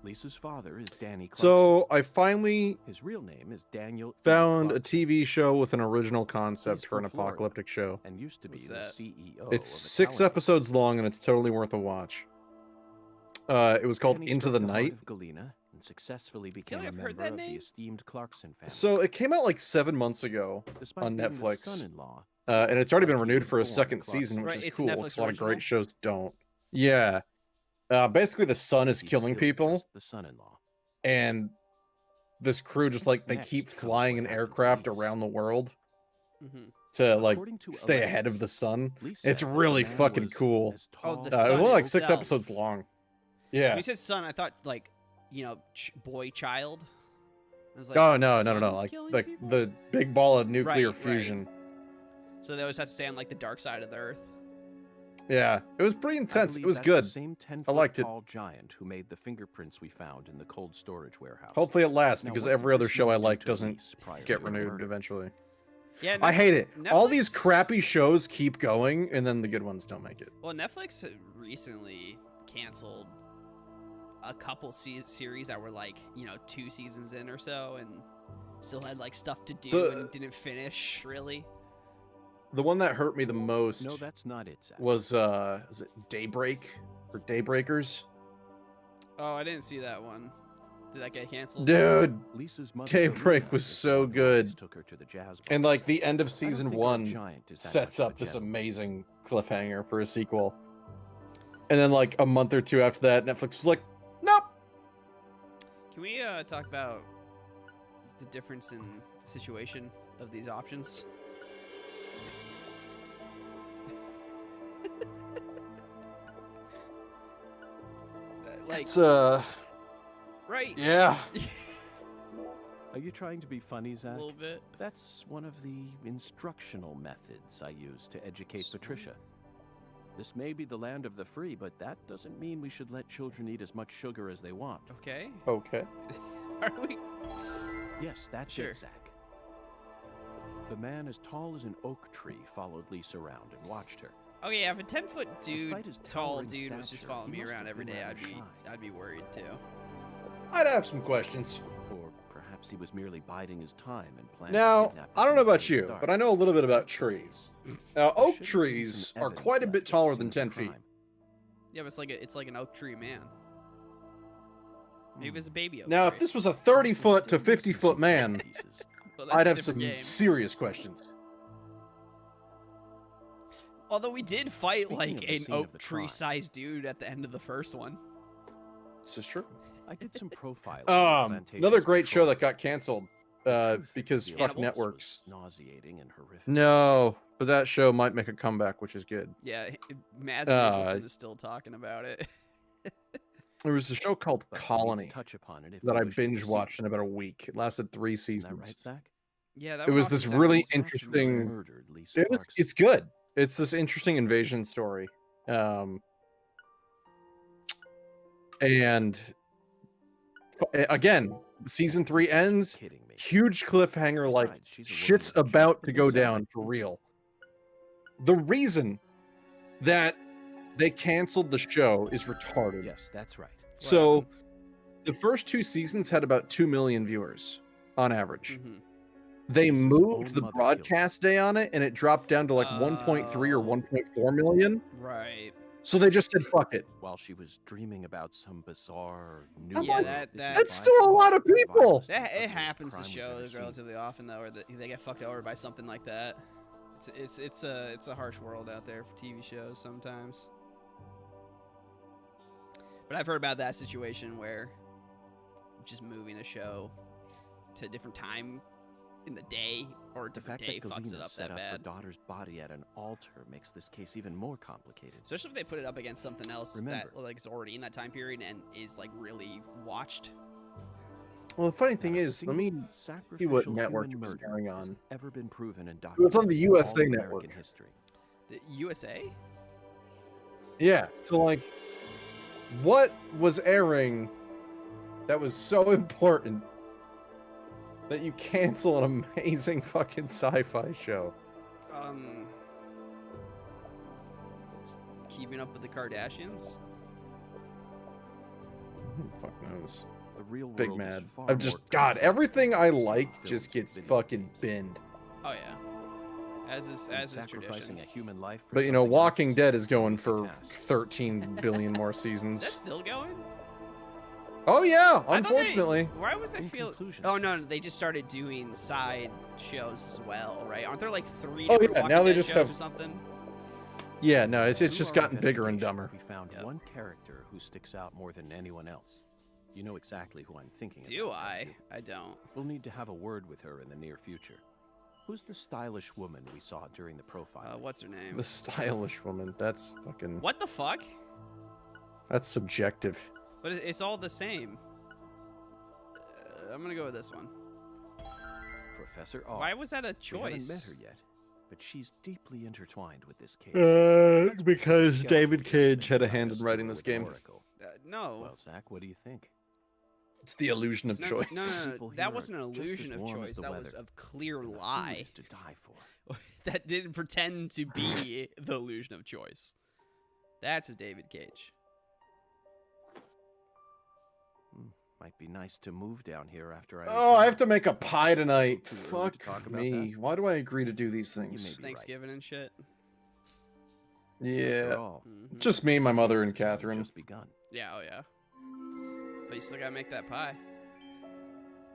Lisa's father is Danny Clarkson. So I finally His real name is Daniel E. found a Clarkson, TV show with an original He's concept for an from Florida. apocalyptic show. and used to be What's the that? CEO It's of a 6 talent episodes long and it's totally worth a watch. It was called Danny Into struck the heart Night. of Galena and successfully became like a I've heard member that of name. the esteemed Clarkson family. So it came out like 7 months ago, Despite on being the Netflix, son-in-law, and it's already been Like he renewed was for a born second Clarkson. season, which Right, is it's cool. Netflix 'Cause a lot of original? great shows don't. Yeah. Basically, the son is he's killing still people, just the son-in-law. and this crew just like they Next keep comes flying what in happened to aircraft Lise. around the world Mm-hmm. to like According to stay ahead of Alexis, the sun. Lise It's said that really the man fucking was cool. as Oh, tall the It as was sun only like 6 itself. episodes long. When Yeah. you said son, I thought like, boy child. I was like, Oh the no, no, sun no, no! is Like killing people? the big ball of nuclear Right, right. fusion. So they always have to stay on like the dark side of the earth. Yeah, it was pretty I intense. It believe was that's good. The same 10 I liked it. tall giant who made the fingerprints we found in the cold storage warehouse. Hopefully it lasts Now, because what every did other this show I man do like to doesn't Lise prior get to her renewed murder? eventually. Yeah, I hate it. All these Netflix- crappy shows keep going, and then the good ones don't make it. Well, Netflix recently canceled a couple series that were like 2 seasons in or so, and still had like stuff to do and didn't finish really. The one that hurt me the most No, that's not it, Zach. was it Daybreak or Daybreakers? Oh, I didn't see that one. Did that get canceled? Dude, Lisa's mother, Daybreak Galena, was is the so one who good. always took her to the jazz bar. and like the end of I don't season think our 1 giant is that sets much of up a this gentleman. amazing cliffhanger for a sequel. And then like a month or two after that, Netflix was like, nope. Can we talk about the difference in situation of these options? Like, It's right? yeah. Are you trying to be funny, A Zach? little bit. That's one of the instructional methods I use to educate Patricia. This may be the land of the free, but that doesn't mean we should let children eat as much sugar as they want. Okay. Okay. Are we? Yes, that's Sure. it, Zach. The man as tall as an oak tree followed Lisa around and watched her. Okay, yeah, if a 10-foot dude, Despite his tall towering dude, was just stature, following he me must around have every been day, rather I'd be worried too. I'd have some questions. Or perhaps he was merely biding his time and planning Now, to kidnap I don't know from the about very you, start. but I know a little bit about trees. Now, There oak should be trees some are evidence quite a left bit at the taller scene than of the 10 feet. crime. Yeah, but it's like an oak tree man. Maybe Hmm. it's a baby oak. Now, tree. if this was a 30-foot to Still missing 50-foot some man, pieces. Well, that's I'd a have different some game. serious questions. Although we did fight Speaking like of the an scene of oak the tree-sized dude at the end of the first one. This is true. I did some profiling. of Another Plantation's great show patrol. that got canceled The truth because of the fuck evidence networks. was nauseating and horrific. No, but that show might make a comeback, which is good. Yeah, Mads Uh, Mikkelsen is still talking about it. There was a show called But we need to Colony touch upon it if that we I wish to binge proceed. watched in about a week. It lasted 3 Isn't seasons. that right, Zach? Yeah, that It went was off the this second really season. interesting- Murdered Lisa Clarkson. It's good. It's this interesting invasion story. And again, season 3 ends. Kidding me. Huge cliffhanger, like Besides, she's a woman shit's with a about chance to for go consent. down for real. The reason that they canceled the show is retarded. Yes, that's right. So happened? the first 2 seasons had about 2 million viewers on average. Mhm. They Lisa's moved own the mother killed her. broadcast day on it and it dropped down to like 1.3 or Oh. 1.4 million. Right. So they just said fuck it. While she was dreaming about some bizarre new I'm Yeah, like, that- this that- is That's still a lot of by far the people. vilest and It ugliest happens to crime we've ever shows seen. relatively often though, or that they get fucked over by something like that. It's a harsh world out there for TV shows sometimes. But I've heard about that situation where just moving a show to a different time in the day or a The different fact day that fucks it Galena up set that up her bad. daughter's body at an altar makes this case even more complicated. Especially if they put it up against something else Remember- that like is already in that time period and is like really watched. Well, the funny Not thing a is, let me single see what sacrificial network human it was murder airing has on. ever been proven and It was on documented the in all USA of Network. American history. The USA? Yeah, so like, what was airing that was so important that you cancel an amazing fucking sci-fi show? Keeping Up with the Kardashians? Who the fuck knows? The real Big world is mad. far I'm just more God. complex Everything than I what we see in like films just and gets video fucking games. binned. Oh yeah. As is And tradition. sacrificing a human life for But you know, something Walking else Dead is is going an easy for task. 13 billion more Is that seasons. still going? Oh yeah, I thought they- unfortunately. Why was I In feel? conclusion, Oh no, they just started doing side shows as well, right? Aren't there like 3 Oh, different yeah, Walking now they Dead just shows have- or something? Yeah, no, it's through just our gotten bigger and investigation, dumber. We found Yep. one character who sticks out more than anyone else. You know exactly who I'm thinking Do about, don't I? you? I don't. We'll need to have a word with her in the near future. Who's the stylish woman we saw during the profile? What's her name? The stylish woman. That's fucking. What the fuck? That's subjective. But it's all the same. I'm gonna go with this one. Professor R. Why was that a We haven't met choice? her yet, but she's deeply intertwined with this case. Because Skeleton David Kid Cage had a like hand in sticker writing this with an game. oracle. No. Well, Zach, what do you think? It's the illusion of No, choice. no, People here that are wasn't an just as illusion of warm as choice. the That was weather. a clear And the food lie. is to die for. That didn't pretend to be the illusion of choice. That's a David Cage. Might be nice to move down here after I. Oh, I have to make a pie tonight. Too early to Fuck talk about me. that? Why do I agree to do these You things? may be right. Thanksgiving and shit. Yeah. After all, Mhm. Just me, my mother, and this has only Catherine. Just begun. Yeah, oh yeah. But you still gotta make that pie.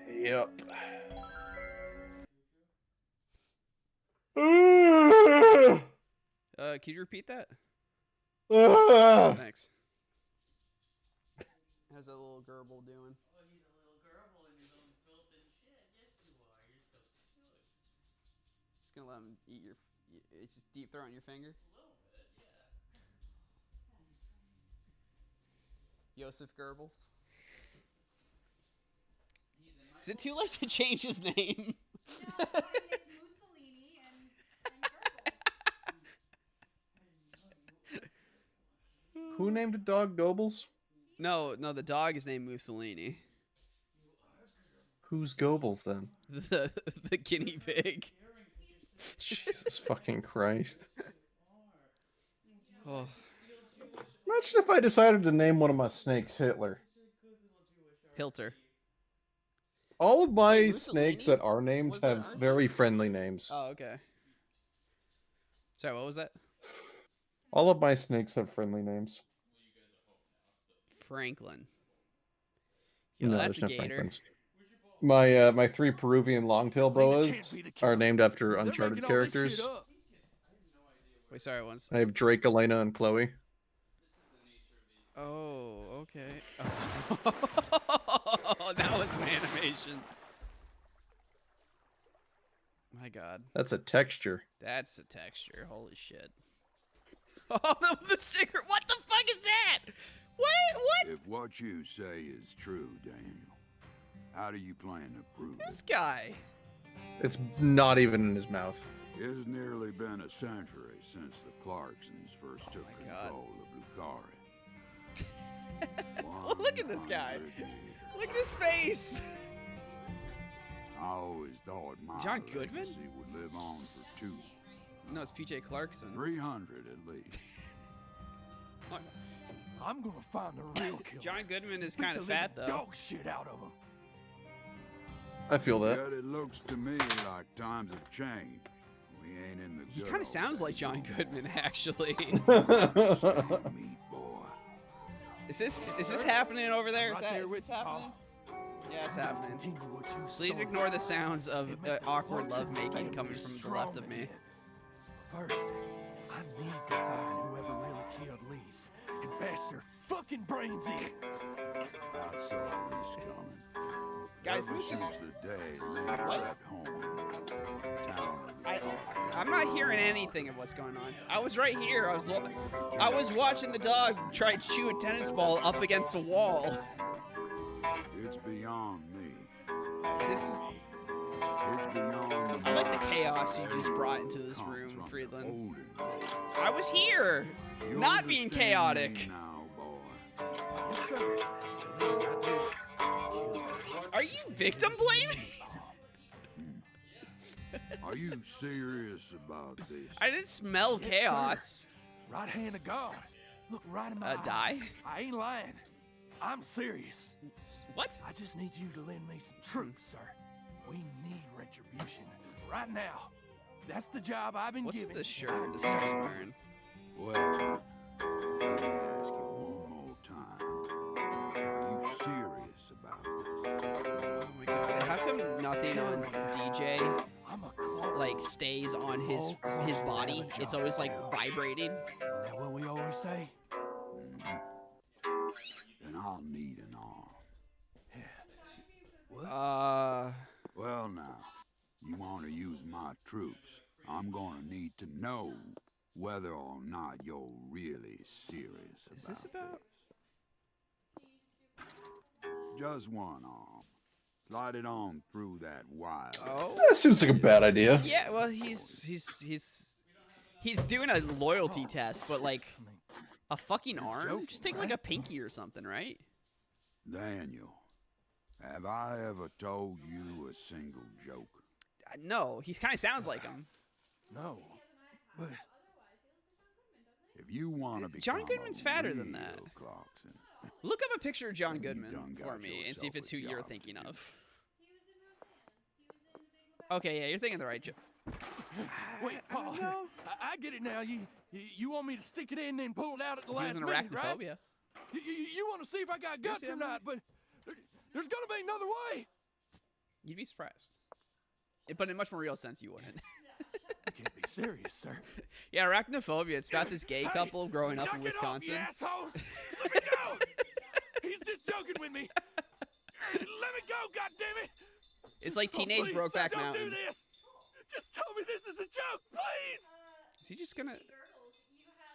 Yep. Could you repeat that? Ah. Thanks. How's that little gerbil doing? Just gonna let him eat your. It's just deep throat on your finger. Joseph Goebbels. Is it too late to change his name? No, it's Mussolini and Who named a dog Goebbels? No, the dog is named Mussolini. Who's Goebbels then? The guinea pig. Jesus fucking Christ. Oh. Imagine if I decided to name one of my snakes Hitler. Hilter. All of my Wait, snakes Mussolini's? that are named Was that have ours? very friendly names. Oh, okay. Sorry, what was that? All of my snakes have friendly names. Franklin. Yo, No, that's a there's no gator. Franklins. My 3 Peruvian longtail boas are named after Uncharted characters. Wait, sorry, once. I have Drake, Elena, and Chloe. Oh, okay. Oh, that was an animation. My God, That's a texture. that's a texture. Holy shit. Oh, the secret. What the fuck is that? What? If what you say is true, Daniel, how do you plan to prove it? This guy. It's not even in his mouth. It's nearly been a century since the Clarksons first took my God. control of Lucari. Oh, look at this guy. 100 years. Look at his face. I always thought my John Goodman? legacy would live on for 2, No, it's PJ Clarkson. 300 at least. I'm gonna find the real killer. John Goodman is Beat kind the of fat living though. Dog shit out of him. I feel that. Yet it looks to me like times have changed. We ain't in the He good kind of old sounds days like John no more. Goodman, actually. Stand meat, boy. Is this happening over there? Right Is there this with you, happening? Yeah, it's happening. Continue what you Please started. ignore the sounds of And make the awkward Clarkson lovemaking family coming from the strong left of me. again. First, I need to find whoever really killed Lise and bash their fucking brains in. I saw this coming. Guys, Ever Moose is- since the day Lena What? left home. I'm not hearing anything of what's going on. I was right here. I was watching the dog try to shoot a tennis ball up against a wall. It's beyond me. This is. It's beyond I like the chaos you just brought into this room, Friedland. I was here, not being chaotic. Now, boy. Yes, sir. Are you victim blaming? Are you serious about this? I didn't smell Yes, chaos. Right hand of God. Look right in my eyes. Die? I ain't lying. I'm serious. What? I just need you to lend me some troops, sir. We need retribution right now. That's the job I've been What's given. with this shirt this guy's wearing? Well, let me ask you one more time. Are you serious about this? Oh my god! How come nothing on DJ I'm a clone. like stays on his body? It's always like vibrating. Isn't that what we always say? Then I'll need an arm. Yeah. Well, now, you want to use my troops, I'm gonna need to know whether or not you're really serious about Is this about? this. Just one arm. Slide it on through that wire. Oh. That seems like a bad idea. Yeah. Well, he's doing a loyalty test, but like I mean, a fucking arm. joking, Just take like a pinky or something, right? Daniel, have I ever told you a single joke? No, he kind of sounds like him. no. But If you want to be John Goodman's fatter than that. Clarkson, Look up a picture of John You Goodman done for got me and see if yourself it's a who you're job to thinking do. of. He was in Roseanne. He was in The Big Lebowski. Okay, yeah, you're thinking the right joke. wait, Paul. know. I get it now. You want me to stick it in and then pull it out at the He last was in minute, right? Arachnophobia. You want to see if I got You ever guts see or that not, but there's gonna be another way. You'd be surprised. But in a much more real sense, you wouldn't. You can't be serious, sir. Yeah, Arachnophobia. It's about this gay Hey, couple growing up in knock it off, Wisconsin. you assholes. Let me go. He's just joking with me. Let me go, goddammit. It's like Oh, Teenage please, Brokeback sir, don't Mountain. do this. Just tell me this is a joke, please. Is he just gonna? Girls, you have.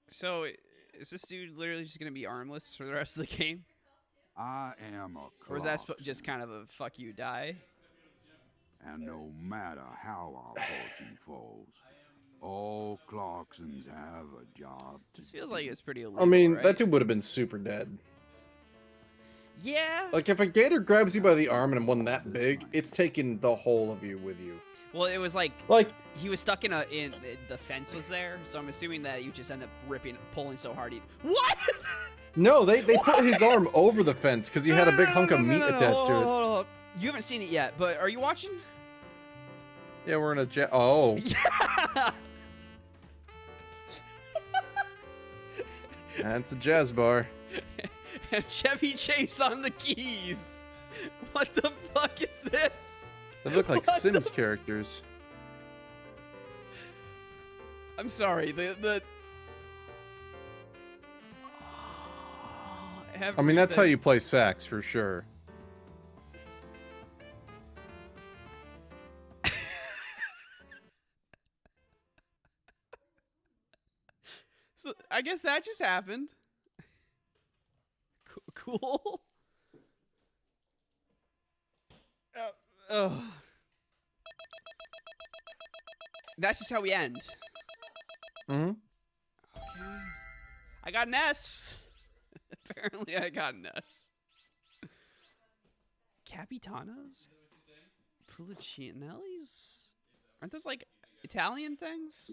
So, is this dude literally just gonna be armless for the rest of the game, I am a or is that Clarkson, just kind of a fuck you die? and no matter how our fortune falls, all Clarksons have a job to This feels do. like it's pretty illegal. I mean, right? that dude would have been super dead. Yeah. Like, if a gator grabs you by the arm and one that big, it's taking the whole of you with you. Well, it was like Like, he was stuck in the fence was there, so I'm assuming that you just end up pulling so hard. What? no, they put his arm over the fence because he had a big hunk of meat attached hold to on, it. hold on. You haven't seen it yet, but are you watching? Yeah, we're in a jet. Oh, Yeah. that's a jazz bar. And Chevy Chase on the keys. What the fuck is this? They look like What the Sims f- characters. I'm sorry. I mean, that's how you play sax for sure. So I guess that just happened. Cool. That's just how we end. Hmm. Okay. I got an S. Apparently, I got an S. Capitanos? Pulicinellis? Aren't those like Italian things?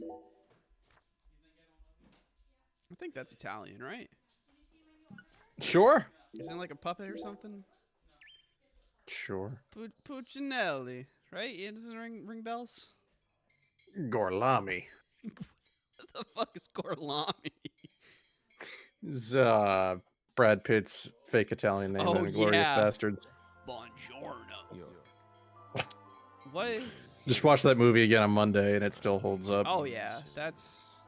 I think that's Italian, right? Sure. Isn't it like a puppet or something? Sure. Puccinelli, right? Yeah, does it ring bells? Gorlami. What the fuck is Gorlami? Is Brad Pitt's fake Italian name Oh, in Glorious yeah. Bastards. Buongiorno. What is? Just watched that movie again on Monday, and it still holds up. Oh yeah, that's.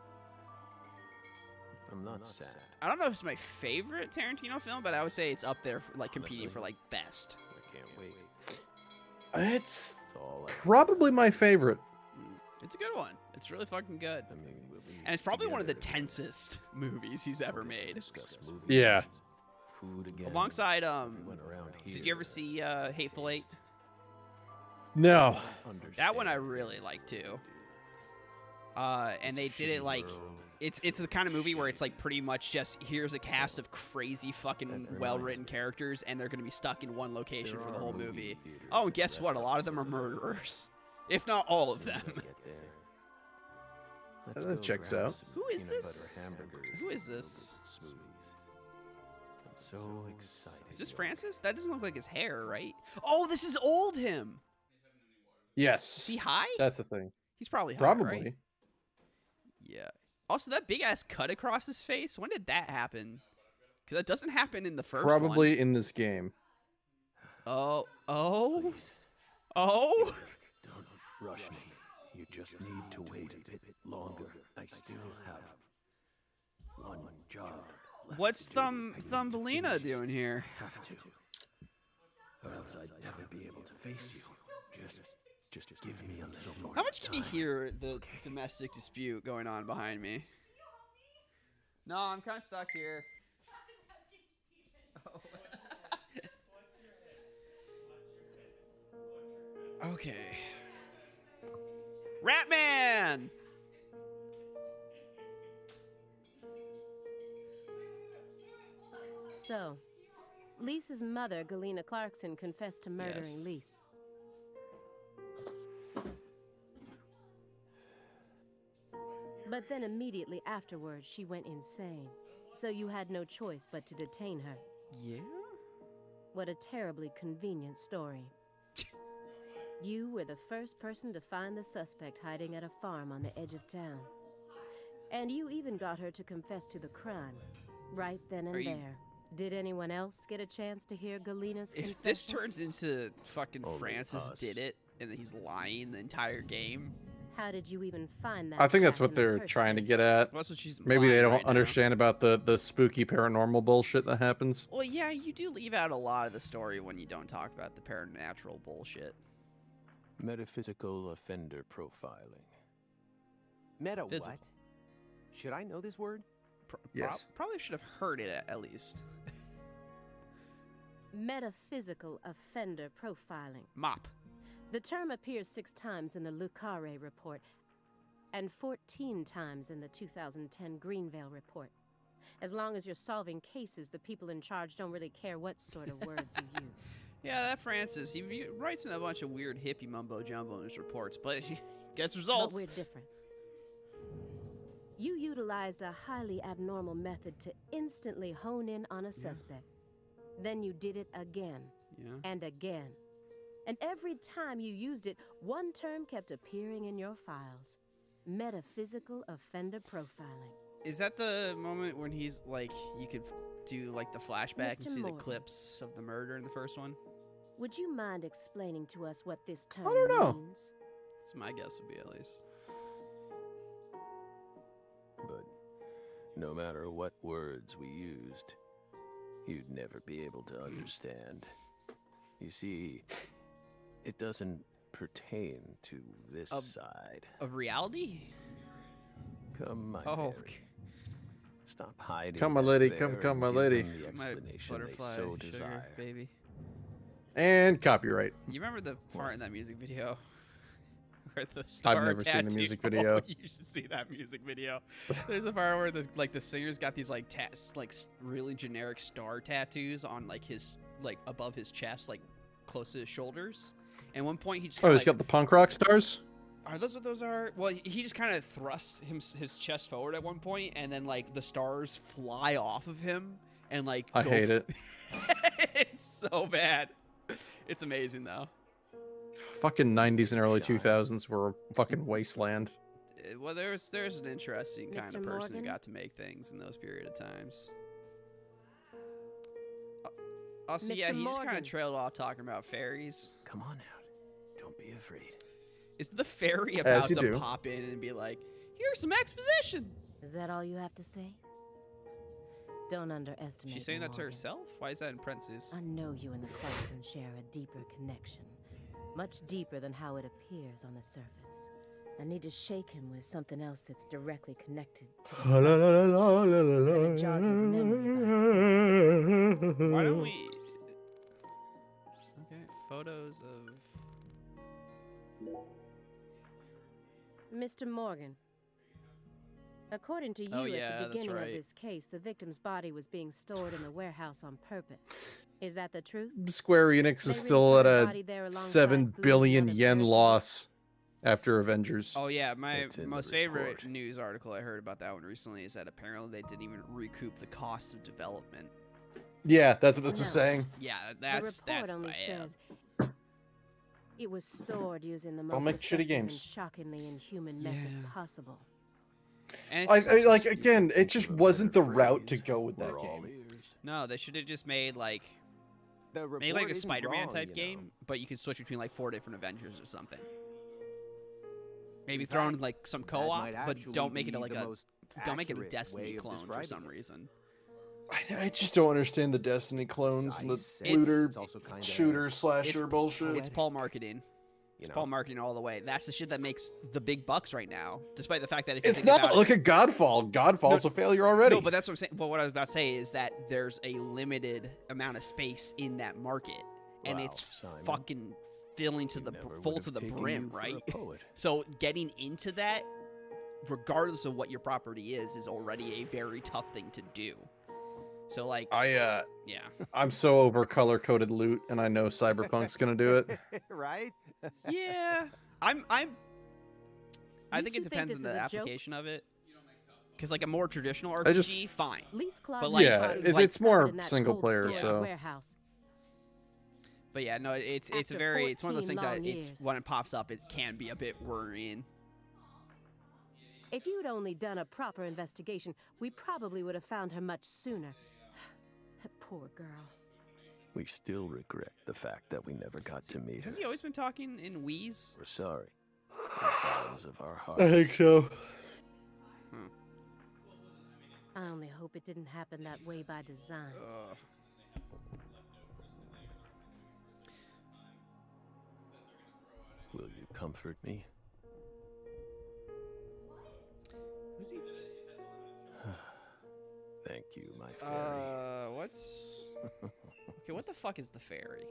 I'm not sad. I don't know if it's my favorite Tarantino film, but I would say it's up there, for, like competing Honestly. for like best. I can't wait. It's That's all I probably my favorite. It's a good one. It's really fucking good, I mean, we'll be and it's probably one of the together again. tensest movies he's ever We'll get to made. discuss movies, Yeah. Food again. Alongside We went around did you here. ever see Hateful Eight? No. That one I Understand really this like dude. too. And they did it Shitty like world. it's the kind of movie where it's like pretty much just here's a cast of crazy fucking That well reminds written me. characters and they're gonna be stuck in one location There for the are whole movie movie. theaters Oh, and and guess what? A lot of them are restaurants as well. murderers, if not all of We them. gotta get there. Let's That go checks grab out. some Who is peanut butter this? hamburgers Who and is this? yogurt smoothies. I'm so excited. Is this yo. Francis? That doesn't look like his hair, right? Oh, this is old him. Yes. Is he high? That's the thing. He's probably high, Probably. right? Yeah. Also, that big ass cut across his face. When did that happen? Because that doesn't happen in the first one. Probably in this game. Oh. Oh. Please, Oh. don't rush me. You just need to wait a bit longer. I still have one job left What's to do. I need to Thumbelina finish it. doing here? Have to, or else I'd never be able to face you. Just give me a little more. How much can you time. hear the domestic dispute going on behind me? No, I'm kind of stuck here. Okay. Ratman! So, Lisa's mother, Galena Clarkson, confessed to murdering Yes. Lise. But then immediately afterwards, she went insane. So you had no choice but to detain her. Yeah? What a terribly convenient story. You were the first person to find the suspect hiding at a farm on the edge of town. And you even got her to confess to the crime, right then and Are you- there. Did anyone else get a chance to hear Galena's If this confession? turns into fucking Only Francis us. did it, and he's lying the entire game, How did you even find that? I think that's trap what in the they're first trying to place? get at. well, that's what she's Maybe they implying don't right now. understand about the spooky paranormal bullshit that happens. Well, yeah, you do leave out a lot of the story when you don't talk about the paranormal bullshit. Metaphysical offender profiling. Meta Physi- what? Should I know this word? Yes. Probably should have heard it at least. Metaphysical offender profiling. Mop. The term appears 6 times in the Lucare report and 14 times in the 2010 Greenvale report. As long as you're solving cases, the people in charge don't really care what sort of words you use. Yeah, that Francis, he writes in a bunch of weird hippie mumbo jumbo in his reports, but he gets But results. we're different. You utilized a highly abnormal method to instantly hone in on a suspect. Then you did it again Yeah. and again. And every time you used it, one term kept appearing in your files. Metaphysical offender profiling. Is that the moment when he's like, you could do like the flashback and Mr. see the Morgan. clips of the murder in the first one? Would you mind explaining to us what this term don't know. means? That's my guess would be at least. But no matter what words we used, you'd never be able to understand. You see, it doesn't pertain to this Of- side. Of reality? Come, my Oh, fairy. Stop hiding. Come, my back lady, there come, and come, my give lady. them the my explanation they butterfly so sugar desire. baby. And copyright. You remember the part in that music video where the star I've never seen the tattoo- music video. Oh, you should see that music video. There's a part where the singer's got these like really generic star tattoos on like his above his chest, like close to his shoulders. And one point he just Oh, kinda, he's got the punk rock stars? are those what those are? Well, he just kind of thrusts his chest forward at one point, and then like the stars fly off of him and like. I go hate it. It's so bad. It's amazing though. Fucking 90s and early Shine. 2000s were a fucking wasteland. Well, there's an interesting kind of Mr. person who Morgan? got to make things in those period of times. Also, yeah, Mr. he just kind of Morgan. trailed off talking about fairies. Come on out. Don't be afraid. Is the fairy As about you to do. pop in and be like, "Here's some exposition"? Is that all you have to say? Don't underestimate She's saying me, that to Morgan. herself? Why is that in parentheses? I know you and the Clarkson share a deeper connection. Much deeper than how it appears on the surface. I need to shake him with something else that's directly connected to the Clarksons. Gonna jog his memory about things. Why don't we? Okay, photos of. Mr. Morgan, according to you Oh, at yeah, the that's beginning right. of this case, the victim's body was being stored in the warehouse on purpose. Is that the truth? Square Enix They is still at really put her a body there alongside 7 food and billion other yen perishables? loss after Avengers. Oh yeah, my It's in the most favorite report. news article I heard about that one recently is that apparently they didn't even recoup the cost of development. Yeah, that's what this is No. saying. Yeah, The that's report only bad. says it was stored using the Don't most make shitty effective and games. shockingly inhuman method Yeah. possible. And I, it's, I like again, it Think just of a wasn't the better route to phrase. go with that We're all game. ears. no, they should have just made like The maybe like report a isn't Spider-Man wrong, type you know. game, but you could switch between like 4 different Avengers or something. Maybe In throw in fact, like some that co-op, might but actually don't make it be like the a most don't make it a accurate Destiny way of clone for describing some it. reason. I just don't understand the Destiny clones and the Precise. looter It's also kinda shooter slasher it's- bullshit. It's Paul marketing. You It's know? Paul marketing all the way. That's the shit that makes the big bucks right now. Despite the fact that if you It's think not. about Look at Godfall. Godfall's a failure already. No, but that's what I'm saying. But what I was about to say is that there's a limited amount of space in that market, and Wow, it's Simon. fucking filling to the Never full would've to the taken brim, you for a right? poet. So getting into that, regardless of what your property is already a very tough thing to do. So like, I yeah, I'm so over color coded loot, and I know Cyberpunk's gonna do it. right? yeah. I You think it two think depends on this the is a joke? application of it. Because like a more traditional I just- RPG, fine. Least Clarkson like- Yeah, body it- was it's more discovered in that single cold player, storage so- warehouse. But yeah, no, it's a After very it's one of those 14 things that long it's years. when it pops up, it can be a bit worrying. If you'd only done a proper investigation, we probably would have found her much sooner. That poor girl. We still regret the fact that we never got to meet her. Has he always been talking in wheeze? We're sorry. In the bottoms of our hearts. I think so. I only hope it didn't happen that way by design. Ugh. Will you comfort me? Who's he? Thank you, my fairy. What's okay? What the fuck is the fairy?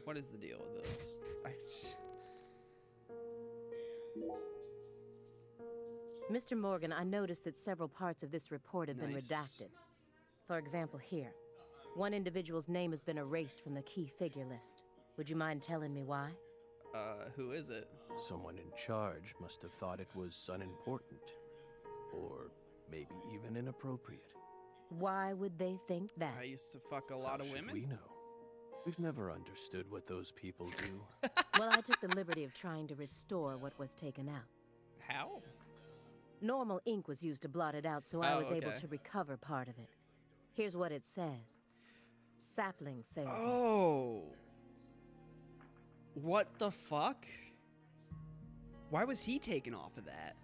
What is the deal with this? Mr. Morgan, I noticed that several parts of this report have been Nice. redacted. For example, here. One individual's name has been erased from the key figure list. Would you mind telling me why? Who is it? Someone in charge must have thought it was unimportant. Or maybe even inappropriate. Why would they think that? I used to fuck a lot How of should women. we know? We've never understood what those people do. Well, I took the liberty of trying to restore what was taken out. How? Normal ink was used to blot it out, so I Oh, was able okay. to recover part of it. Here's what it says. Sapling salesman. Oh. What the fuck? Why was he taken off of that?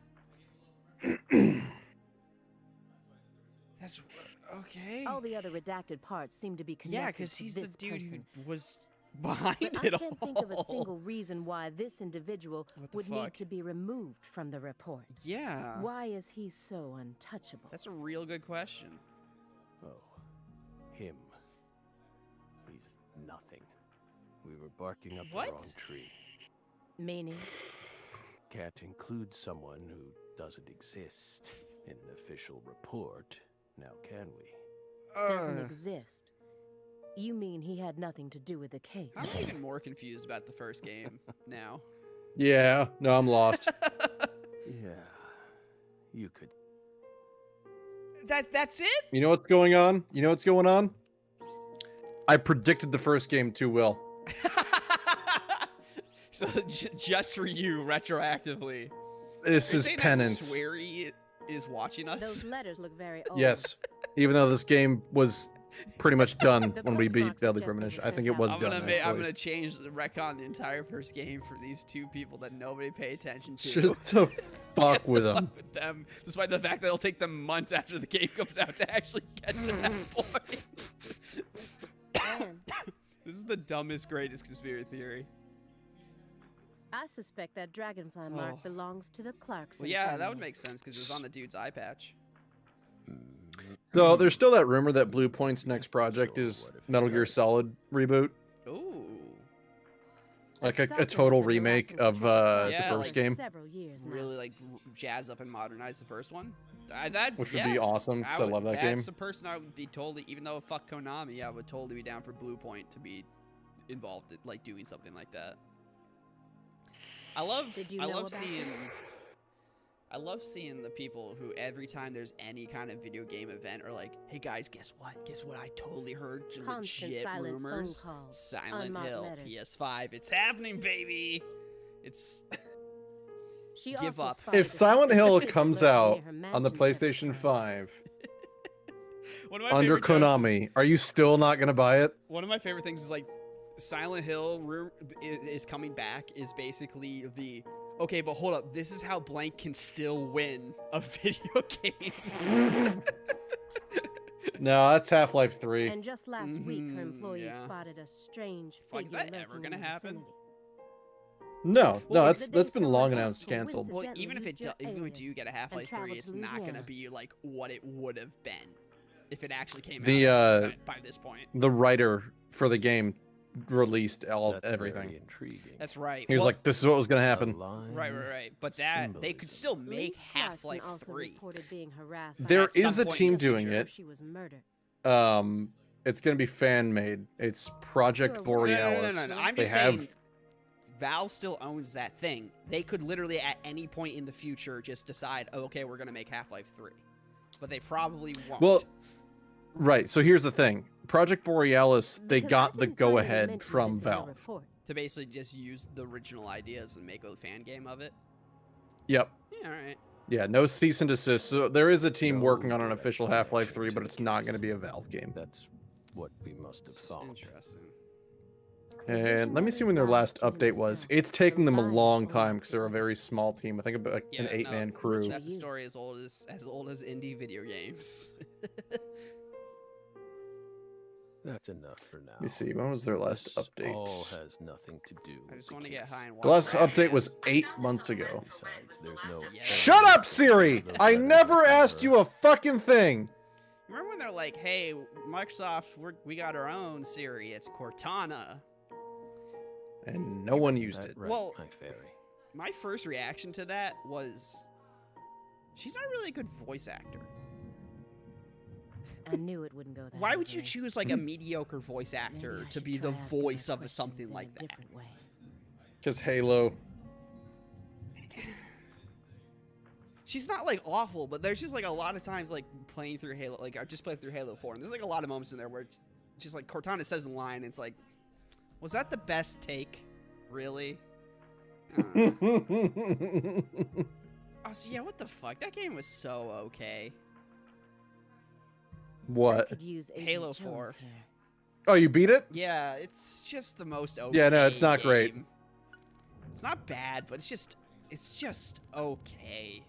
That's okay. All the other redacted parts seem to be connected Yeah, because to he's this the dude person. who was behind But it I can't think of a all. single reason why this individual What the would fuck? need to be removed from the report. Yeah. Why is he so untouchable? That's a real good question. Oh, him. He's nothing. We were barking up What? the wrong tree. Meaning? Can't include someone who doesn't exist in an official report, now can we? Doesn't exist. You mean he had nothing to do with the case? I'm even more confused about the first game now. Yeah, no, I'm lost. Yeah, you could. That's it? You know what's going on? You know what's going on? I predicted the first game too well. So just for you, retroactively. This Are you is saying that penance. Swery is watching us? Those letters look very old. Yes, even though this game was pretty much done The when we beat postmarks Deadly suggest they Premonition. were I think it sent was out. done. I'm actually. gonna change the retcon the entire first game for these two people that nobody pay attention to. Just to fuck Just to with them. fuck with them, despite the fact that it'll take them months after the game comes out to actually get to that point. And This is the dumbest, greatest conspiracy theory. I suspect that dragonfly mark Oh. belongs to the Clarkson Well, yeah, that would family. make sense because it was on the dude's eye patch. So there's still that rumor that Blue Point's next project Sure, is what if he Metal Gear does? Solid reboot, Ooh. like I've a stopped total into the remake Larson of Treasure Park Yeah, the like first game, several years now. Really like jazz up and modernize the first one. which would be awesome because I love that game. That's the person I would be totally, even though fuck Konami, I would totally be down for Blue Point to be involved in like doing something like that. I love Did you I know love about seeing this? I love seeing the people who every time there's any kind of video game event are like, hey guys, guess what? Guess what I totally heard? Constant Legit silent phone rumors. calls, Silent unmarked Hill, letters. PS5. It's happening, baby. It's She Give also up. spotted If a Silent Hill suspicious comes lurking out near her on the mansion several PlayStation times. 5 one of my under favorite jokes is- Konami, are you still not gonna buy it? One of my favorite things is like Silent Hill is coming back is basically the okay, but hold up, this is how blank can still win a video game. No, that's Half-Life 3. And just last week, her Mhm, employees yeah. spotted a strange Fuck, is figure that ever lurking gonna in the happen? vicinity. No, Well, no, the that's day been long someone announced else canceled. Well, coincidentally even if used it your even if we alias do get a Half-Life 3, traveled it's to not gonna Louisiana. be like what it would have been if it actually came The, out by this point. The writer for the game released That's everything. very intriguing. That's right. He was Well, like, "This is what was gonna happen." right. But that they could still make Lynn Clarkson Half-Life also 3. reported being harassed by There At some is a point in team the doing future. it. She was murdered. It's gonna be fan made. It's Project Sure, Borealis. No. I'm They just have saying, Valve still owns that thing. They could literally at any point in the future just decide, oh, okay, we're gonna make Half-Life 3, but they probably won't. Well, right. So here's the thing: Project Borealis, they Because I got the didn't find any go-ahead mention of from this in the Valve. report. to basically just use the original ideas and make a fan game of it. Yep. Yeah, all right. Yeah. No cease and desist. So there is a team No working on an direct official Half-Life connection 3, to but the it's not going to case. be a Valve game. That's what we must have thought. Interesting. And let me see when their last update was. It's taking them a long time because they're a very small team. I think about like an Yeah, 8-man no, crew. That's a story as old as indie video games. That's enough for now. Let me see. When was their last This update? all has nothing to do. I with just the want to get case. high and watch. The last Batman. update was 8 months ago. Besides, there's no Yeah. Shut up, Siri! Those I letters never are asked you a fucking thing. Remember when they're like, "Hey, Microsoft, we got our own Siri. It's Cortana." And no one used That it. right, Well- my fairy. My first reaction to that was, she's not really a good voice actor. I knew it wouldn't go that Why would you easily. choose like a mediocre voice Maybe actor I to should be the try asking voice her of questions something in a like that? different way. Because Halo. She's not like awful, but there's just like a lot of times like playing through Halo, like I just played through Halo 4, and there's like a lot of moments in there where just like Cortana says a line, and it's like, was that the best take? Really? Oh, so yeah, what the fuck? That game was so okay. I What? could use Agent Halo Jones 4. here. Oh, you beat it? Yeah, it's just the most okay. Yeah, no, it's not great. game. It's not bad, but it's just okay.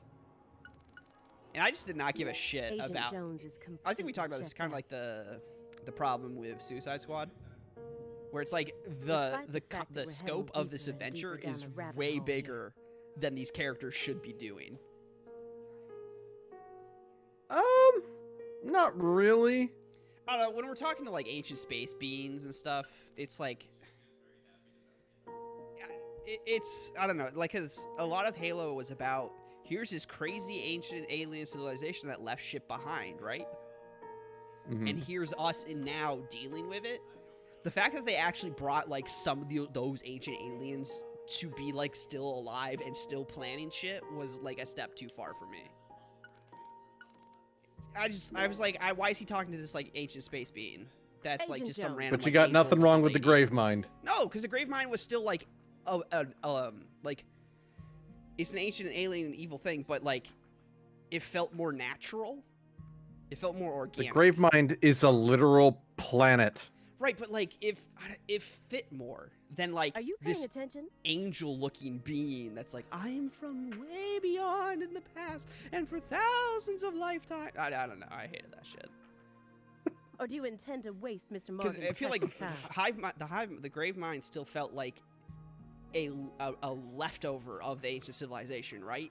And I just did not give a shit Agent about. Jones is I think we talked about this. checked Kind of out. like the problem with Suicide Squad, where it's like Despite the fact that the we're scope heading of this deeper and adventure deeper down is the rabbit way hole here. bigger than these characters should be doing. Not really. I don't know, when we're talking to like ancient space beings and stuff, it's like it's I don't know, like, cause a lot of Halo was about here's this crazy ancient alien civilization that left shit behind, right? Mhm. And here's us in now dealing with it. The fact that they actually brought like some of those ancient aliens to be like still alive and still planning shit was like a step too far for me. I was like, why is he talking to this like ancient space being? That's like Agent just some Jones. random. But you like, got angel nothing wrong with the lady. grave mind. No, because the grave mind was still like, like it's an ancient alien evil thing, but like it felt more natural. It felt more The organic. Gravemind is a literal planet. Right, but like if fit more than like Are you paying this attention? angel-looking being that's like, I am from way beyond in the past and for thousands of lifetimes. I don't know. I hated that shit. Or do you intend to waste Mr. Because Morgan's I feel like time? the Gravemind still felt like a leftover of the ancient civilization, right?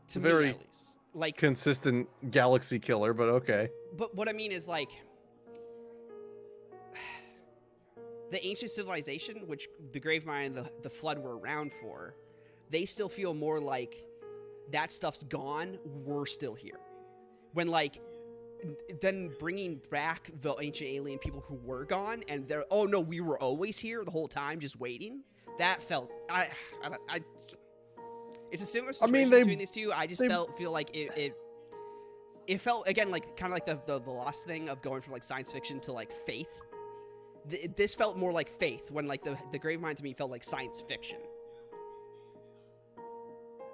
To me, Very at least. Like, Consistent galaxy killer, but okay. but what I mean is like the ancient civilization, which the Gravemind and the Flood were around for, they still feel more like that stuff's gone. We're still here. When like then bringing back the ancient alien people who were gone and they're, oh no, we were always here the whole time just waiting. That felt it's a similar situation between these two. I just feel like it felt again like kind of like the Lost thing of going from like science fiction to like faith. This felt more like faith when like the Gravemind to me felt like science fiction.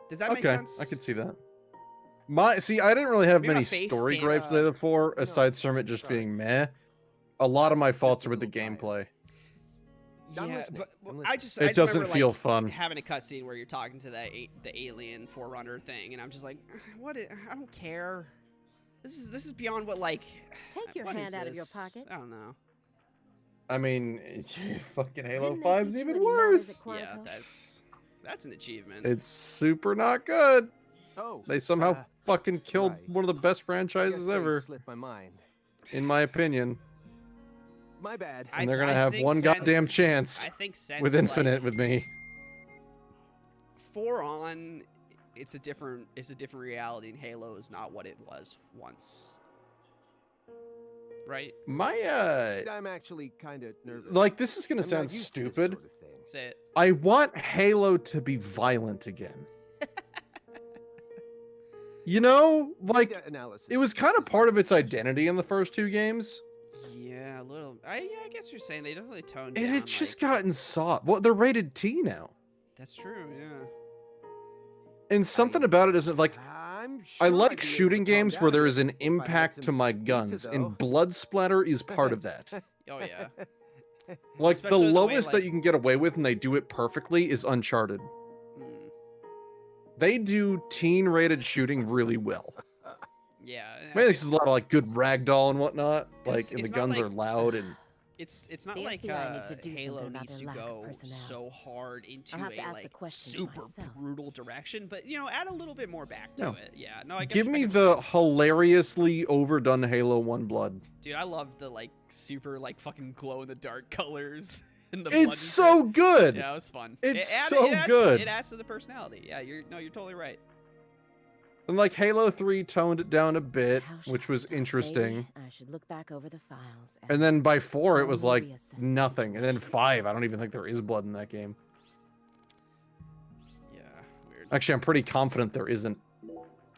Does that make sense? I could see that. I didn't really have Maybe not many faith, story fantasy. gripes there before, aside from it just sorry. being meh. A lot of my faults a are with the little tired. gameplay. I'm Yeah, listening. but I'm I listening. just It doesn't remember, feel like, fun. having a cutscene where you're talking to the alien forerunner thing, and I'm just like, I don't care. This is beyond what like. Take your what hand is out of your this? pocket. I don't know. I mean, fucking Halo Didn't they 5's teach you even any manners at worse. Yeah, Quantico? that's an achievement. It's super not good. Oh, They somehow fucking killed right. one of the best I franchises guess I ever, slipped my mind. in my opinion. My bad. And they're gonna have think one goddamn since- chance I think since with like, Infinite with me. 4 on, it's a different reality, and Halo is not what it was once. Right? I'm actually kind of nervous. Like, this is gonna I'm not sound used to this stupid. sort of thing. Say it. I want Halo to be violent again. You know, like, Data analysis it was kind of is part of its my identity in the first 2 games, Yeah, a little. I guess you're saying they definitely toned and down. it's just like, gotten soft. Well, they're rated T now, That's true. Yeah. and something about it isn't like. I'm I sure like I'd be able shooting to calm games where down there a is an bit if I had impact to some my pizza, guns, though. and blood splatter is part of that. Oh yeah. Like, Especially the the way, lowest that like- you can get away with, and they do it perfectly, is Uncharted. Mm. They do teen-rated shooting really well. Yeah. and I Maybe think there's a lot of like good ragdoll and whatnot, 'Cause like, and the it's not guns are like- loud and. it's not The like FBI needs to do Halo something about needs to their lack of go personality. so hard into I'll have to a ask the like question to super myself. brutal direction, but add a little bit more back to No. it. Yeah. No, I get Give you- I me get what you're the hilariously overdone Halo 1 blood. saying. Dude, I love the like super like fucking glow in the dark colors and the blood and It's so shit. good. Yeah, it was fun. It's it so good. It adds to the personality. Yeah, you're totally right. And like Halo 3 toned it down a bit, How should which I was start, interesting. baby? I should look back over the files. And then by 4 it was slowly like reassess the nothing. And then situation. 5, I don't even think there is blood in that game. Yeah, weird. Actually, I'm pretty confident there isn't.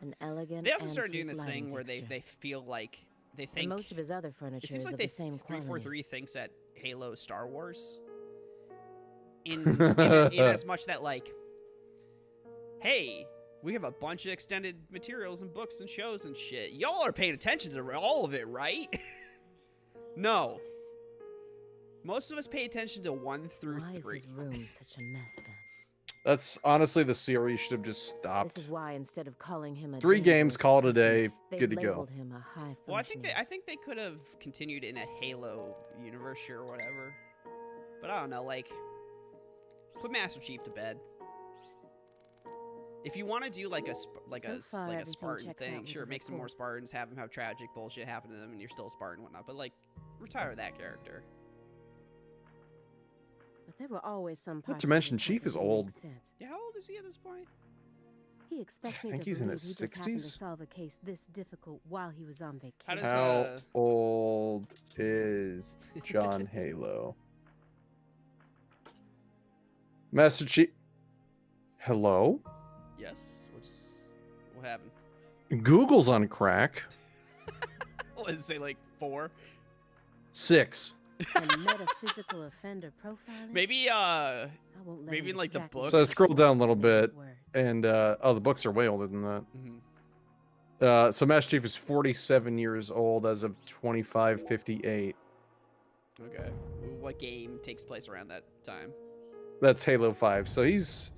An elegant They also started doing antique this lighting thing where fixture. they feel like they And think most of his other furniture it seems is like of they the same quality. 343 thinks that Halo is Star Wars. In as much that like, hey, we have a bunch of extended materials and books and shows and shit. Y'all are paying attention to all of it, right? No. Most of us pay attention to 1 through Why 3. is his room such a mess then? That's honestly, the series should have just This stopped. is why instead of calling him a 3 games, dangerous call it a person, day, they good to go. labeled him a high Well, I think functionist. they could have continued in a Halo universe or whatever. But I don't know, like, put Master Chief to bed. If you want to do like a So far, like a everything Spartan checks out thing, with sure, the make some more report. Spartans, have them have tragic bullshit happen to them, and you're still a Spartan and whatnot. But like, retire that character. But there were always some parts to of the mention, report Chief that is didn't old. make sense. Yeah, how old is he at this point? He expects me think to he's in believe his he just happened to 60s. solve a case this difficult while he was on How vacation. does, How old is John Halo? Master Chief. Hello? Yes. What happened? Google's on crack. What does it say, like 4? 6. And metaphysical offender profiling? Maybe I won't let maybe him in, like, the distract me books. So I with scrolled down a little words. bit, and oh, the books are way older than that. mhm. So Master Chief is 47 years old as of 2558. Okay. What game takes place around that time? That's Halo 5. So he's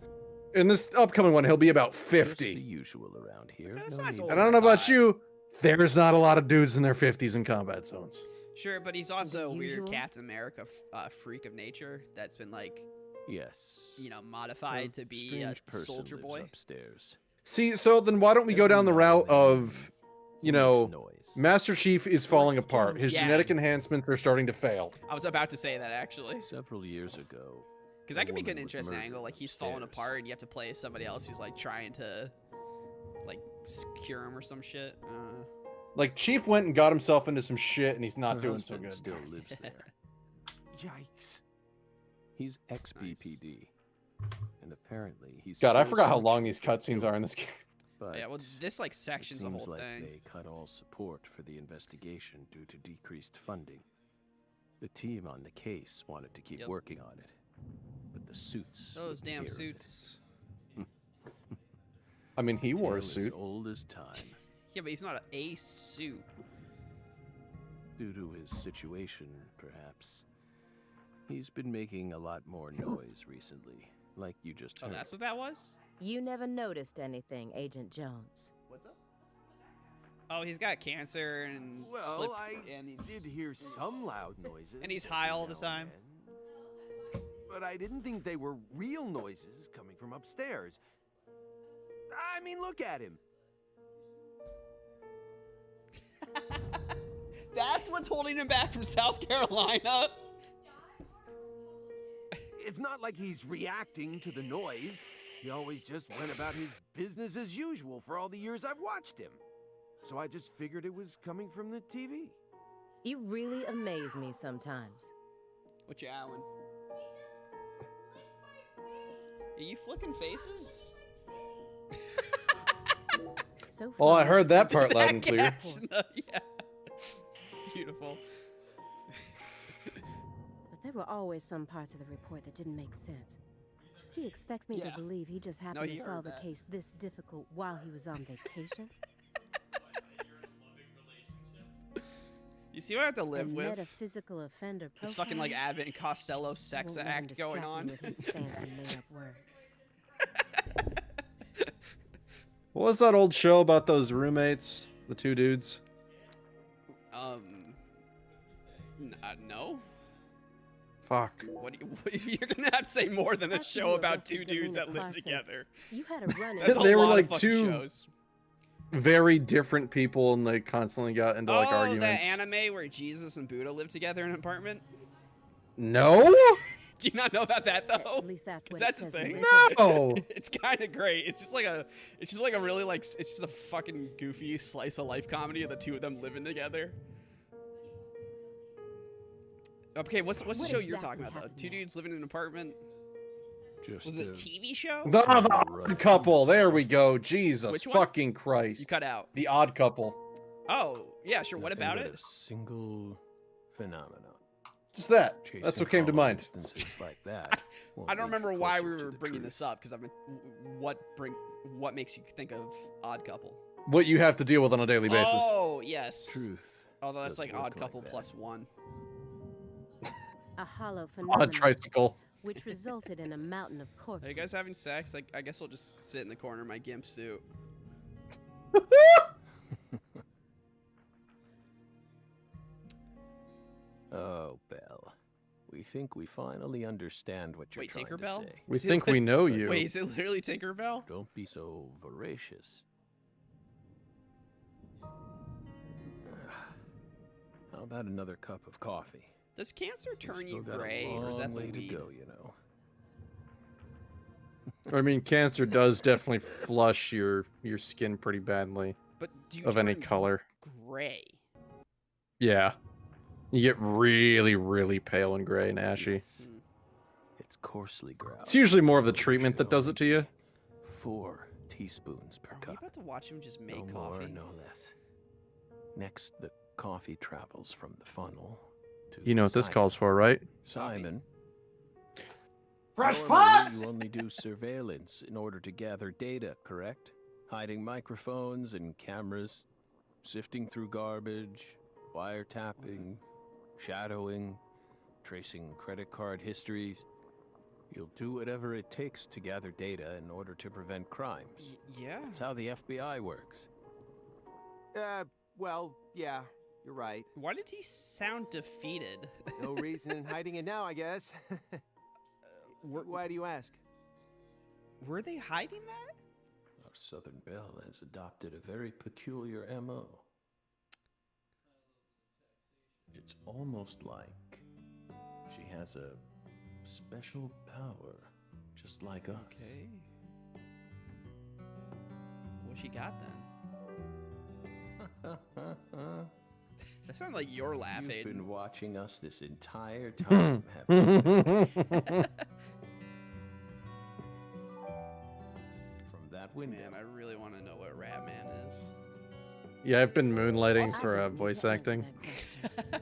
in this upcoming one. He'll be about Just the 50. usual around here. Okay, that's No nice need old And to- I don't know about thought. you. There's not a lot of dudes in their 50s in combat zones. Sure, but he's also a weird usual? Captain America freak of nature that's been like, Yes. you know, modified to be a Strange person soldier lives boy. upstairs. See, so then why don't we go Every down the now route and then, of, you know, noise. Master Chief is falling apart. His Yeah. genetic enhancements are starting to fail. I was about to say that actually, Several years ago, because that a could be an woman was interesting murdered angle. Like he's falling upstairs. apart, and you have to play as somebody else who's like trying to, like, cure him or some shit. Like, Chief went and got himself into some shit, and he's not Her doing so husband good. Still lives there. Yikes. He's ex-BPD, and apparently he's. God, I still forgot how long searching these for cutscenes Bill, are in this game. But Yeah, well, this like it sections the seems whole like thing. they cut all support for the investigation due to decreased funding. The team on the case wanted to keep Yep. working on it, but the suits. Those wouldn't damn hear of it. suits. I mean, he wore a Tale suit. As old as time. Yeah, but he's not a suit. Due to his situation, perhaps. He's been making a lot more noise recently, like you just Oh, heard. that's what that was. You never noticed anything, Agent Jones. What's up? Oh, he's got cancer and Well, split, I and he's did hear some loud noises. And he's high all the every now time. and then. But I didn't think they were real noises coming from upstairs. I mean, look at him. That's what's holding him back from South Carolina. It's not like he's reacting to the noise. He always just went about his business as usual for all the years I've watched him. So I just figured it was coming from the TV. You really amaze me sometimes. What you Alan? Are you flicking faces? So Well, I far, heard that part Did loud that and clear. catch? No, yeah. Beautiful. but there were always some parts of the report that didn't make sense. He expects me Yeah. to believe he just happened he to heard solve a that. case this difficult while he was on vacation. You see what I have to live the with? metaphysical offender This fucking like profiler? Abbott and Costello sex Won't let him act going distract me on. with his fancy made-up words. What was that old show about those roommates? The two dudes? No. Fuck. What do you, you're gonna have to say more than a After show you about arrested two dudes Galena that live Clarkson, together. You had a run That's a They were lot like of fucking two shows. Very different people, and they constantly got into like arguments. that anime where Jesus and Buddha live together in an apartment. No? Do you not know about that though? At least that's what That's it the says in thing. the report. No! It's kind of great. It's just like a really like it's just a fucking goofy slice of life comedy of the two of them living together. Okay, what's the What show you're exactly talking about though? happened Two there? dudes living in an apartment. Just Was it a TV show? The Odd Couple. There we go. Jesus Which one? fucking Christ. You cut out. The Odd Couple. Oh yeah, sure. What nothing about but it? A single phenomenon. Just that. Chasing That's what came to hollow mind. instances like that won't I don't lead you remember why we closer to were the bringing truth. this up because I've been what makes you think of Odd Couple? What you have to deal with on a daily basis. Oh yes. Truth. Although that's doesn't like Odd work like Couple that. plus one. A hollow Odd phenomenon, tricycle. which resulted in a mountain of Are corpses. you guys having sex? I guess I'll just sit in the corner of my gimp suit. Oh, Belle. We think we finally understand what you're Wait, trying Tinkerbell? to say. We Is it think li- we know you. Wait, is it literally Tinkerbell? Don't be so voracious. How about another cup of coffee? Does cancer We've turn still you got gray, a or is that long the way to weed? go, you know. I mean, cancer does definitely flush your skin pretty badly But do you of any turn color. gray? Yeah. You get really, really pale and gray and ashy. Yes. It's coarsely ground. It's usually more of the so treatment should that does it to you. only be 4 teaspoons per Are we cup. about to watch him just make No coffee? more, no less. Next, the coffee travels from the funnel to You know what this Simon. calls for, right? Simon. Fresh Normally, you only do surveillance in order to gather data, correct? hiding microphones and cameras, sifting through garbage, wiretapping, shadowing, tracing credit card histories. You'll do whatever it takes to gather data in order to prevent crimes. Yeah. That's how the FBI works. Well, yeah, you're right. Why did he sound defeated? No reason in hiding it now, I guess. Why do you ask? Were they hiding that? Our Southern Belle has adopted a very peculiar MO. It's almost like she has a special power, just like us. Okay. What she got then? That sounded like your laugh, You've Aiden. been watching us this entire time, haven't you? From that window. Man, I really want to know what Ratman is. Yeah, I've been moonlighting Also- for I didn't need voice to answer acting. that question.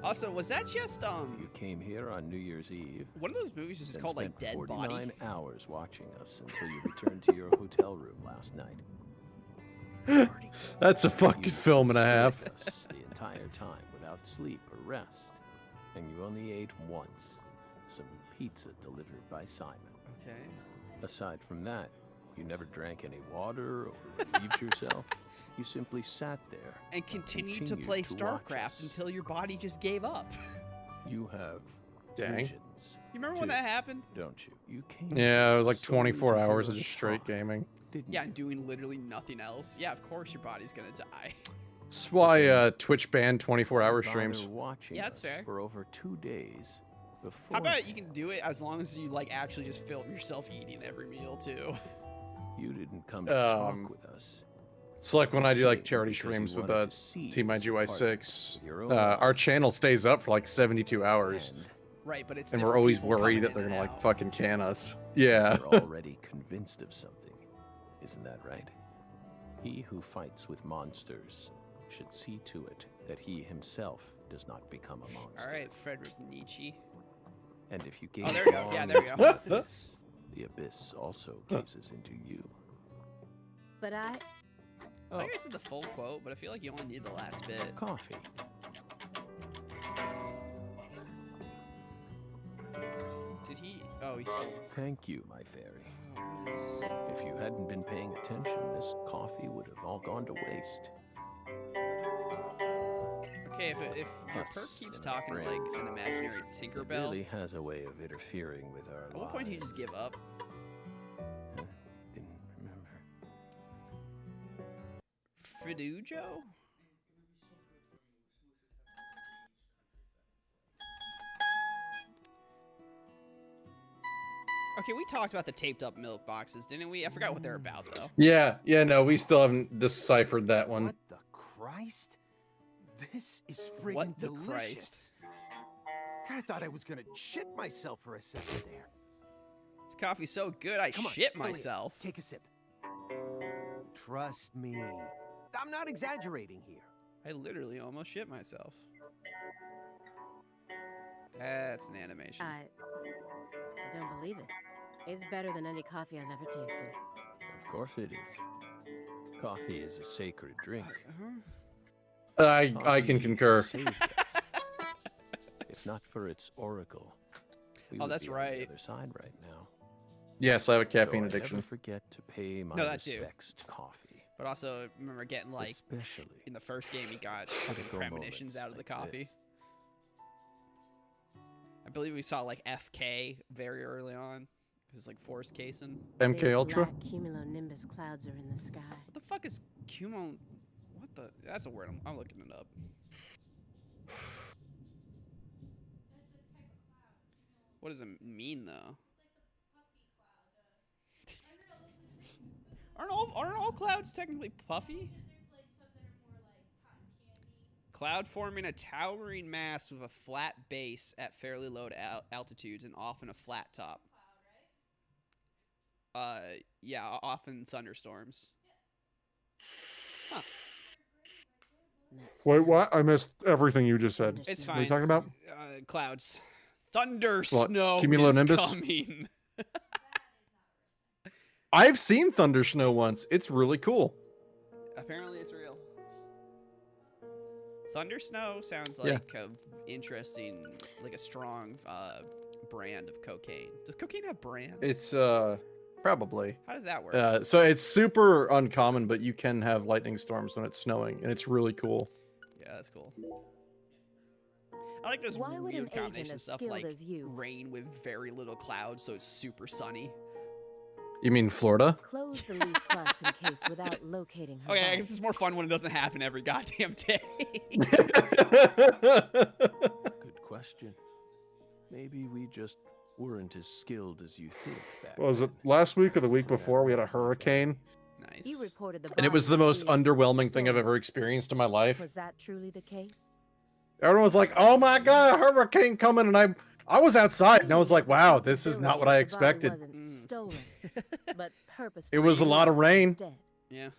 Also, was that just You came here on New Year's Eve. one of those movies just then called like spent Dead 49 Body? hours watching us until you returned to your hotel room last night. That's a fucking You film and a stayed half. with us the entire time without sleep or rest, and you only ate once. Some pizza delivered by Simon. Okay. Aside from that, you never drank any water or relieved yourself. You simply sat there. And continued to Continued play to watch StarCraft us. until your body just gave up. You have Dang. visions, You remember when too, that happened? don't you? You came Yeah, it was like solely 24 to hear hours of us just straight talk, gaming. didn't Yeah, you? and doing literally nothing else. Yeah, of course your body's gonna die. That's why Twitch banned 24-hour Bother streams. watching Yeah, that's us fair. for over 2 days before. How about you can do it as long as you like actually just film yourself eating every meal too? You didn't come to talk with us. It's like when I do like charity Because you streams with wanted to see Team us IGY6. with your own Our eyes. channel stays up for like 72 hours, And Right, but it's and we're different always people worried coming that they're in gonna and like out. fucking can us. because Yeah. you're already convinced of something. Isn't that right? He who fights with monsters should see to it that he himself does not become a monster. All right, Frederick Nietzsche. And if you gaze Oh, there we go. long Yeah, there we into go. the abyss, the abyss also gazes into you. But I. I think I said the full quote, but I feel like you only need the last bit. Coffee. Did he? Oh, he stole. Thank you, my fairy. Oh, what is... If you hadn't been paying attention, this coffee would have all gone to waste. Okay, if your perk Us keeps and our talking like brains. an imaginary It Tinkerbell, really has a way of interfering with our at what point do you just lives. give up? Huh? Didn't remember. Fidujo? Okay, we talked about the taped up milk boxes, didn't we? I forgot what they're about though. Yeah, no, we still haven't deciphered that one. What the Christ? This is friggin' What the delicious. Christ? I thought I was gonna shit myself for a second there. This coffee's so good, I Come on, shit Elliot, myself. Take a sip. Trust me. I'm not exaggerating here. I literally almost shit myself. That's an animation. I don't believe it. It's better than any coffee I've ever tasted. Of course it is. Coffee is a sacred drink. Huh? I Coffee can concur. saved us. If not for its oracle, we Oh, would that's be on the right. other side right now. Yes, I have a So caffeine I addiction. Never forget to pay my No, that too. respects to coffee. But also, remember getting like especially in the first game, he got critical premonitions moments out of the like coffee. this. I believe we saw like FK very early on. It's like Forest Cason. MK Big Ultra. black cumulonimbus clouds are in the sky. What the fuck is Cumo? What the? That's a word. I'm looking it up. What does it mean though? Aren't all clouds technically puffy? Cloud forming a towering mass with a flat base at fairly low altitudes and often a flat top. Yeah, often thunderstorms. Huh. Let's Wait, see. what? I missed everything you just said. It's What fine. are you talking about? Clouds. Thunder What, snow is cumulonimbus? coming. I've seen thunder snow once. It's really cool. Apparently, it's real. Thunder Snow sounds Yeah. like a interesting, like a strong brand of cocaine. Does cocaine have brands? It's probably. How does that work? So it's super uncommon, but you can have lightning storms when it's snowing, and it's really cool. Yeah, that's cool. I like those Why would an weird agent combinations of as stuff skilled like as you- rain with very little clouds, so it's super sunny. You mean Florida? Close the loose cracks in case without locating her Okay, I body. guess it's more fun when it doesn't happen every goddamn day. Good question. Maybe we just weren't as skilled as you think back Was it then. last week or the week before we had a hurricane? Nice. You reported the And it was body the most being underwhelming thing I've stolen. ever experienced in my life. Was that truly the case? Everyone was like, "Oh my god, a hurricane coming!" And I was outside, and I was Maybe like, it was a "Wow, this is not what I possibility expected." that the body wasn't Mm. stolen, but purposefully It was a lot of killed rain. instead. Yeah.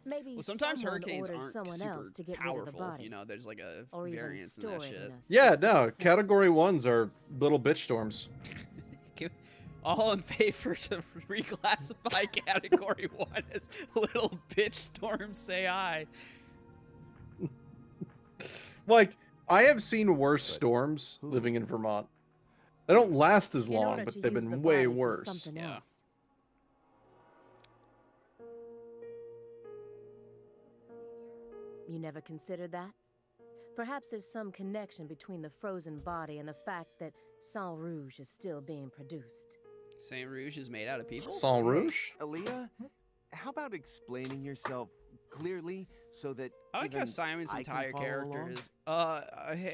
Maybe Well, sometimes someone hurricanes ordered aren't someone super else to get rid of the powerful. body, You know, there's like a or even variance in that store it shit. in a Yeah, specific no, place. category ones are little bitch storms. All in favor to reclassify category 1 as little bitch storms say I. Like, I have seen worse But storms who? living in Vermont. They don't last as In long, order but to they've use the been way body for worse. something Yeah. else. You never considered that? Perhaps there's some connection between the frozen body and the fact that Sang Rouge is still being produced. Saint Rouge is made out of people? Sang Rouge? Aaliyah, how about explaining yourself clearly so that I like how even Simon's I can entire follow character along? is,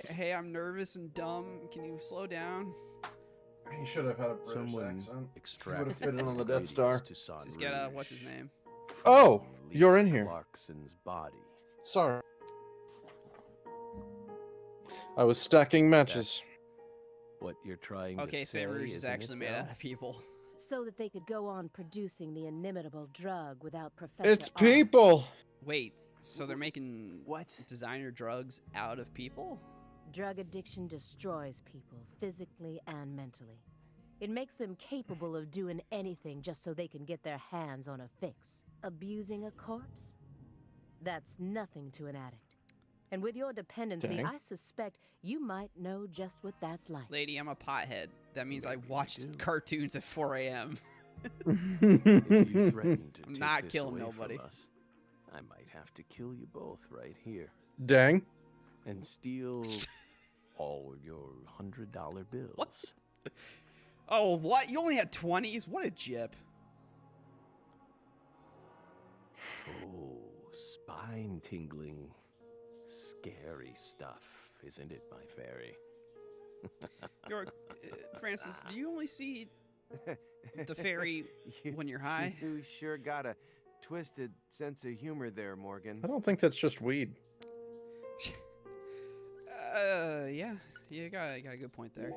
hey, I'm nervous and dumb. Can you slow down? He should have had a British Someone accent. extracted fit in on the Death ingredients Star. to Sang Just get, Rouge what's his name? from Oh, Lise you're in here. Clarkson's body. Sorry. I was stacking matches. That's what you're trying Okay, to say, Saint Rouge is isn't actually it, made Belle? out of people. So that they could go on producing the inimitable drug without Professor It's R. people. Wait, so they're making What? designer drugs out of people? Drug addiction destroys people, physically and mentally. It makes them capable of doing anything just so they can get their hands on a fix. Abusing a corpse? That's nothing to an addict. And with your dependency, Dang. I suspect you might know just what that's like. Lady, I'm a pothead. That means I Maybe you watched do. cartoons at 4 a.m. If you threaten to I'm take not this killing away from nobody. us, I might have to kill you both right here Dang. and steal all your $100 bills. What? Oh, what? You only had 20s? What a jip. Oh, spine-tingling, scary stuff, isn't it, my fairy? York, Francis, do you only see the fairy You- when you're high? You sure got a twisted sense of humor there, Morgan. I don't think that's just weed. Yeah. You got a good point there.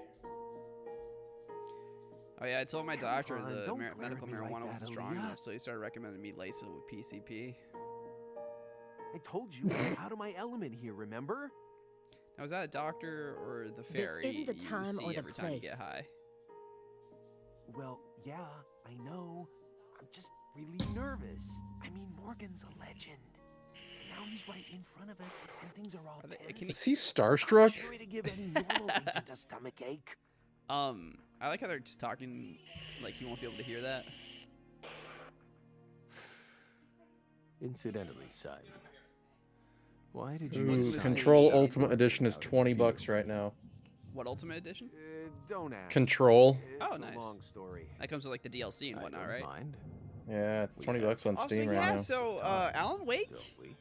Oh yeah, I told my doctor on, the don't glare at medical me like marijuana that, wasn't strong Aaliyah. enough, so he started recommending me lace it with PCP. I told you I'm out of my element here, remember? Now, is that a doctor or the fairy isn't the you time see or the every time you get place. high? Well, yeah, I know. I'm just really nervous. I mean, Morgan's a legend. Now he's right in front of us, and things are all Are they- tense. can Is he I'm starstruck? sure to give any normal agent a stomach ache. I like how they're just talking like you won't be able to hear that. Incidentally, Simon, why did you Ooh, use Ooh, Simon Control Shout Ultimate Edition is out in the 20 bucks field? right now. What Ultimate Edition? Don't ask. Control. It's Oh, a nice. long story. That comes with like the DLC and I whatnot, don't right? mind, Yeah, it's We 20 have bucks on Also, Steam yeah. right now. So, Alan Wake don't we?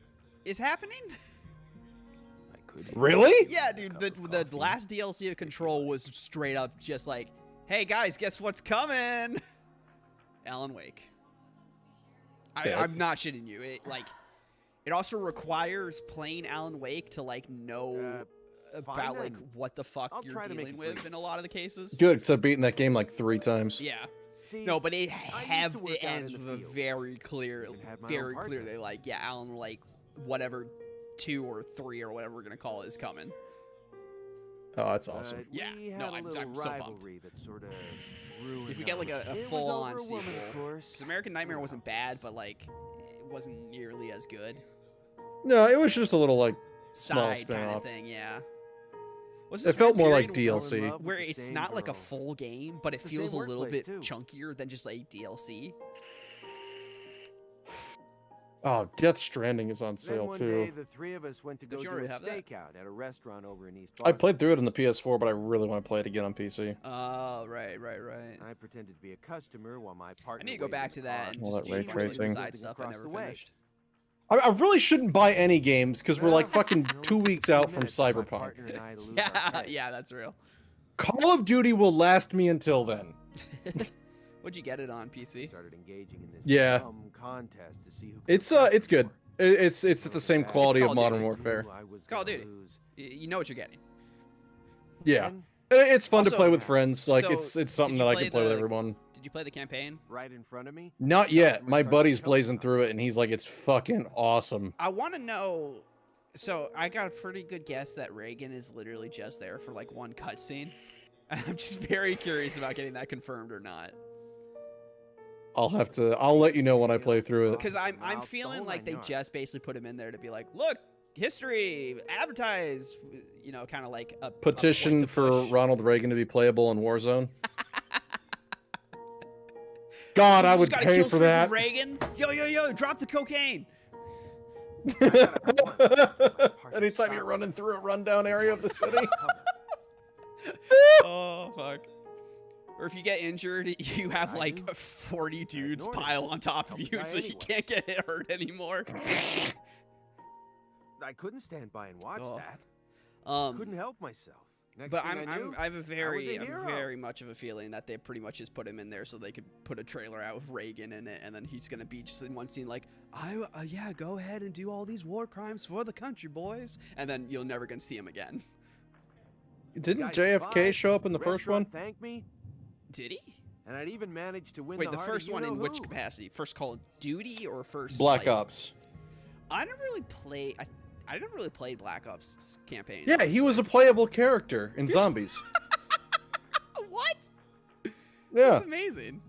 is happening. I could Really? Yeah, dude. Cup The of the coffee. last DLC of Control was straight up just like, hey guys, guess what's coming? Alan Wake. Yeah. I'm not shitting you. It also requires playing Alan Wake to like know about fine like then. what the fuck I'll you're try to make dealing it with brief. in a lot of the cases. Good, because I've beaten that game like 3 times. Yeah. See, No, but it I used to work it out in ends the with a field. very clear, Even had my own very partner. clearly like, yeah, Alan like whatever 2 or 3 or whatever we're gonna call it is coming. Oh, that's awesome. but Yeah, we no, had a I'm little so pumped. rivalry that sort of ruin If we get like a them. It was full-on over a woman, sequel, of course. because American Nightmare wasn't bad, but like it wasn't nearly as good. No, it was just a little like small Side kind spin-off. of thing, yeah. Was It this felt weird more like period DLC. love with where the it's same not like a girl. full game, but it The feels a same little workplace, bit too. chunkier than just like DLC. Oh, Death Stranding is on Then sale one too. day, the three of us went to Don't go you do a already have that? stakeout at a restaurant over in East I Boston. played through it on the PS4, but I really want to play it again on PC. Oh, right. I pretended to be a customer while my partner. I need to go waited back in to the that car. and All just that do a ray bunch of like, the tracing. side stuff I Across never the way. finished. I really shouldn't buy any games because we're like Well, fucking it only 2 took weeks 2 out from minutes for my Cyberpunk. partner and I to lose our Yeah, heads. yeah, that's real. Call of Duty will last me until then. What'd you get it on PC? Started engaging in this Yeah. dumb contest to see who could It's impress it's good. more. It's at the same It's quality Call of of Modern Duty. Warfare. Knew I was It's Call of gonna Duty. lose. You know what you're getting. Yeah, Then, it's fun to Also- play with friends. Like so, it's did something you that I play can play with the- everyone. Did you play the campaign? right in front of me. Not the yet. customer My starts buddy's telling blazing us. through it, and he's like, "It's fucking awesome." I want to know. So I got a pretty good guess that Reagan is literally just there for like one cutscene. I'm just very curious about getting that confirmed or not. I'll let you know when I play through it. Because I'm Mouth, the feeling whole like nine they yards. just basically put him in there to be like, look, history, advertise, you know, kind of like a point Petition to for push. Ronald Reagan to be playable in Warzone. God, You I just would gotta pay kill for Super that. Reagan, yo, drop the cocaine. Anytime you're running through a rundown area of the city. Oh fuck. Or if you get injured, you have I like do. 40 dudes ignored it. pile on top of Help the you, guy so you anyway. can't get hurt anymore. I couldn't stand by and watch Oh. that. Um, Couldn't help myself. Next but thing I knew, I have a very hero. very much of a feeling that they pretty much just put him in there so they could put a trailer out with Reagan in it, and then he's gonna be just in one scene like, yeah, go ahead and do all these war crimes for the country, boys, and then you're never gonna see him again. Didn't Guy JFK survived, show up in the first one? restaurant thanked me, Did he? and I'd even managed to win Wait, the heart of first one in you-know-who. which capacity? First Call of Duty or first Black like- Ops. I never really played. I never really played Black Ops campaign. Yeah, he was a playable character in Zombies. What? Yeah, That's amazing.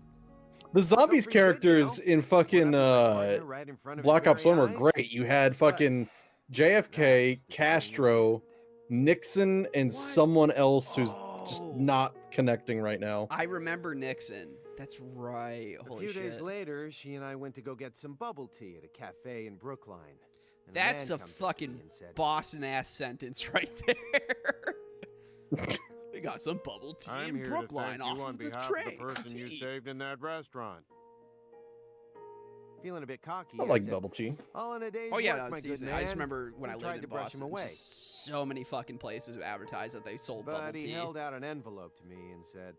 the Zombies pretty good, you characters know? in fucking Went up to my partner right in front of his Black Ops 1 very were eyes. great. You had fucking JFK, Castro, Nixon, and someone else who's just Oh. not connecting right now. I remember Nixon. That's right. A Holy few days shit. later, she and I went to go get some bubble tea at a cafe in Brookline. and That's man a comes up to fucking me and said, Boston ass sentence right there. We got some bubble tea I'm in here Brookline to thank off you on of the behalf train. of the person you Tea. saved in that restaurant. feeling a bit cocky. I I like said, bubble tea. All in a day's Oh yeah, work, no, my it's good easy. I just man." remember when I He lived tried in to brush him Boston, away. just so many fucking places advertised that they sold But bubble he tea. held out an envelope to me and said,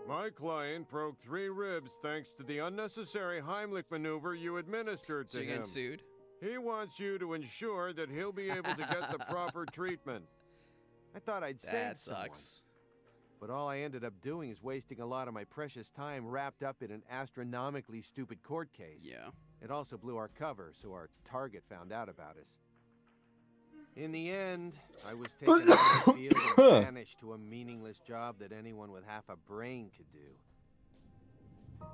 My client broke 3 ribs thanks to the unnecessary Heimlich maneuver you administered So to you him. get sued. He wants you to ensure that he'll be able to get the proper treatment. I thought I'd That saved someone. sucks. But all I ended up doing is wasting a lot of my precious time wrapped up in an astronomically stupid court case. Yeah. It also blew our cover, so our target found out about us. In the end, I was taken out of the field and banished to a meaningless job that anyone with half a brain could do.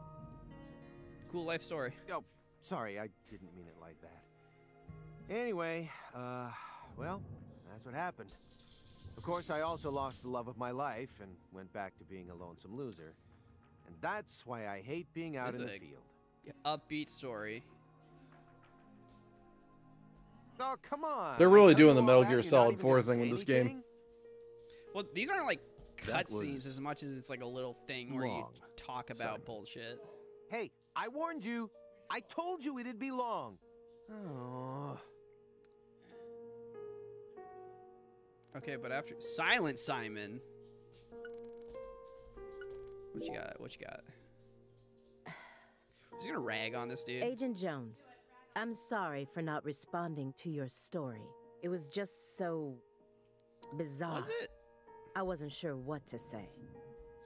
Cool life story. Oh, sorry, I didn't mean it like that. Anyway, well, that's what happened. Of course, I also lost the love of my life and went back to being a lonesome loser. And that's why I hate being out This in is the a- field. Upbeat story. Oh, come on. They're I really tell you doing the all Metal that, Gear you're not Solid even 4 gonna thing say with this game. anything? Well, these aren't like That cutscenes was as much as it's like a little thing where you long, talk about Simon. bullshit. Hey, I warned you. I told you it'd be long. Oh. Okay, but after Silent Simon. What you got? What you got? Who's gonna rag on this dude? Agent Jones, I'm sorry for not responding to your story. It was just so bizarre. Was it? I wasn't sure what to say.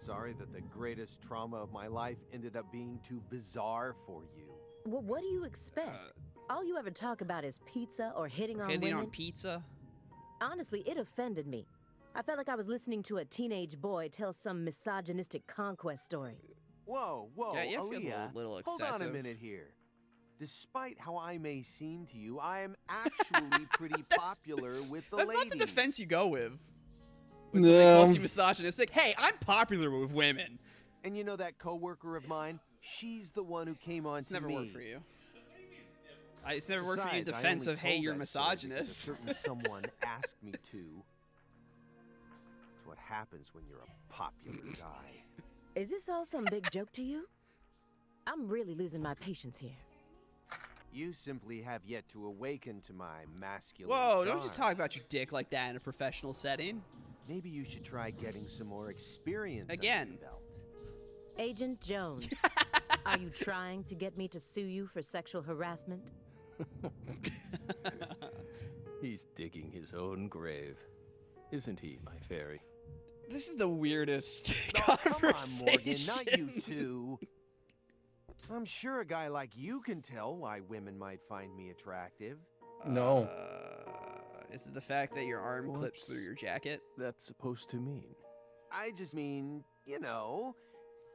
Sorry that the greatest trauma of my life ended up being too bizarre for you. What do you expect? All you ever talk about is pizza or hitting on Hitting women. on pizza. Honestly, it offended me. I felt like I was listening to a teenage boy tell some misogynistic conquest story. Whoa, Yeah, yeah, it feels Aaliyah, a little hold on a excessive. minute here. Despite how I may seem to you, I am actually pretty popular with the That's ladies. not the defense you go with. When somebody No. calls you misogynistic, hey, I'm popular with women. And you know that coworker of mine? She's the one who came on It's to never me. worked for you. It's never worked for you in Besides, I defense only of, hey, told you're that story because a misogynist. certain someone asked me to. It's what happens when you're a popular guy. Is this all some big joke to you? I'm really losing my patience here. You simply have yet to awaken to my masculine Whoa, don't just charm. talk about your dick like that in a professional setting. Maybe you should try getting some more experience under Again. your belt. Agent Jones, are you trying to get me to sue you for sexual harassment? He's digging his own grave. Isn't he, my fairy? This is the weirdest Oh, come on, conversation. Morgan, not you two. I'm sure a guy like you can tell why women might find me attractive. No. Is it the fact that your arm clips through What's- your jacket? That's supposed to mean. I just mean, you know,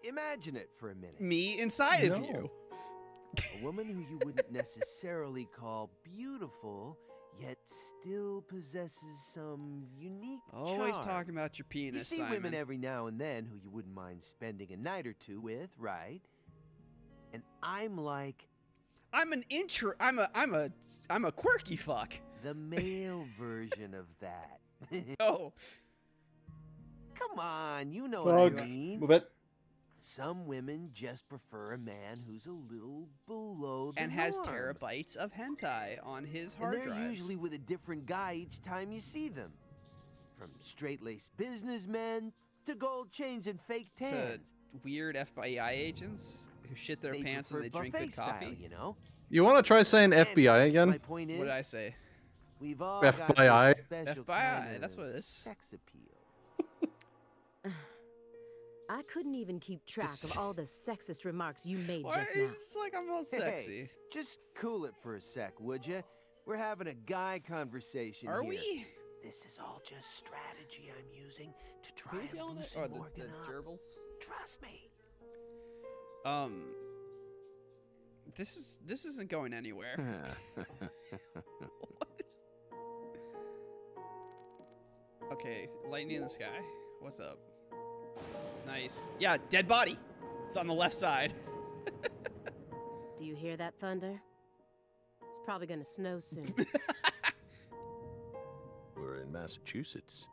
imagine it for a minute. Me inside of No. you. A woman who you wouldn't necessarily call beautiful, yet still possesses some unique Always charm. talking about your You penis, see Simon. women every now and then who you wouldn't mind spending a night or two with, right? And I'm like I'm a quirky fuck. the male version of that. Oh, Come on, you know what I Fuck. mean. But Some women just prefer a man who's a little below the and has norm. terabytes of hentai on his And hard they're drives. usually with a different guy each time you see them. From straight-laced businessmen to gold chains and fake to tans. weird FBI agents who shit their They pants when they prefer drink good buffet style, coffee. you know? you want to try saying FBI My again? point is, What did I say? we've all FBI? got this special FBI, kind that's of what it is. sex appeal. I couldn't even keep track This- of all the sexist remarks you made Why just is now. this like I'm all Hey, sexy? just cool it for a sec, would you? We're having a guy conversation Are here. we? This is all just strategy I'm using to try Who's and yelling at? loosen Oh, the Morgan up. gerbils. Trust me. This isn't going anywhere. What? Okay, lightning in the sky. What's up? Nice. Yeah, dead body. It's on the left side. Do you hear that thunder? It's probably gonna snow soon. We're in Massachusetts.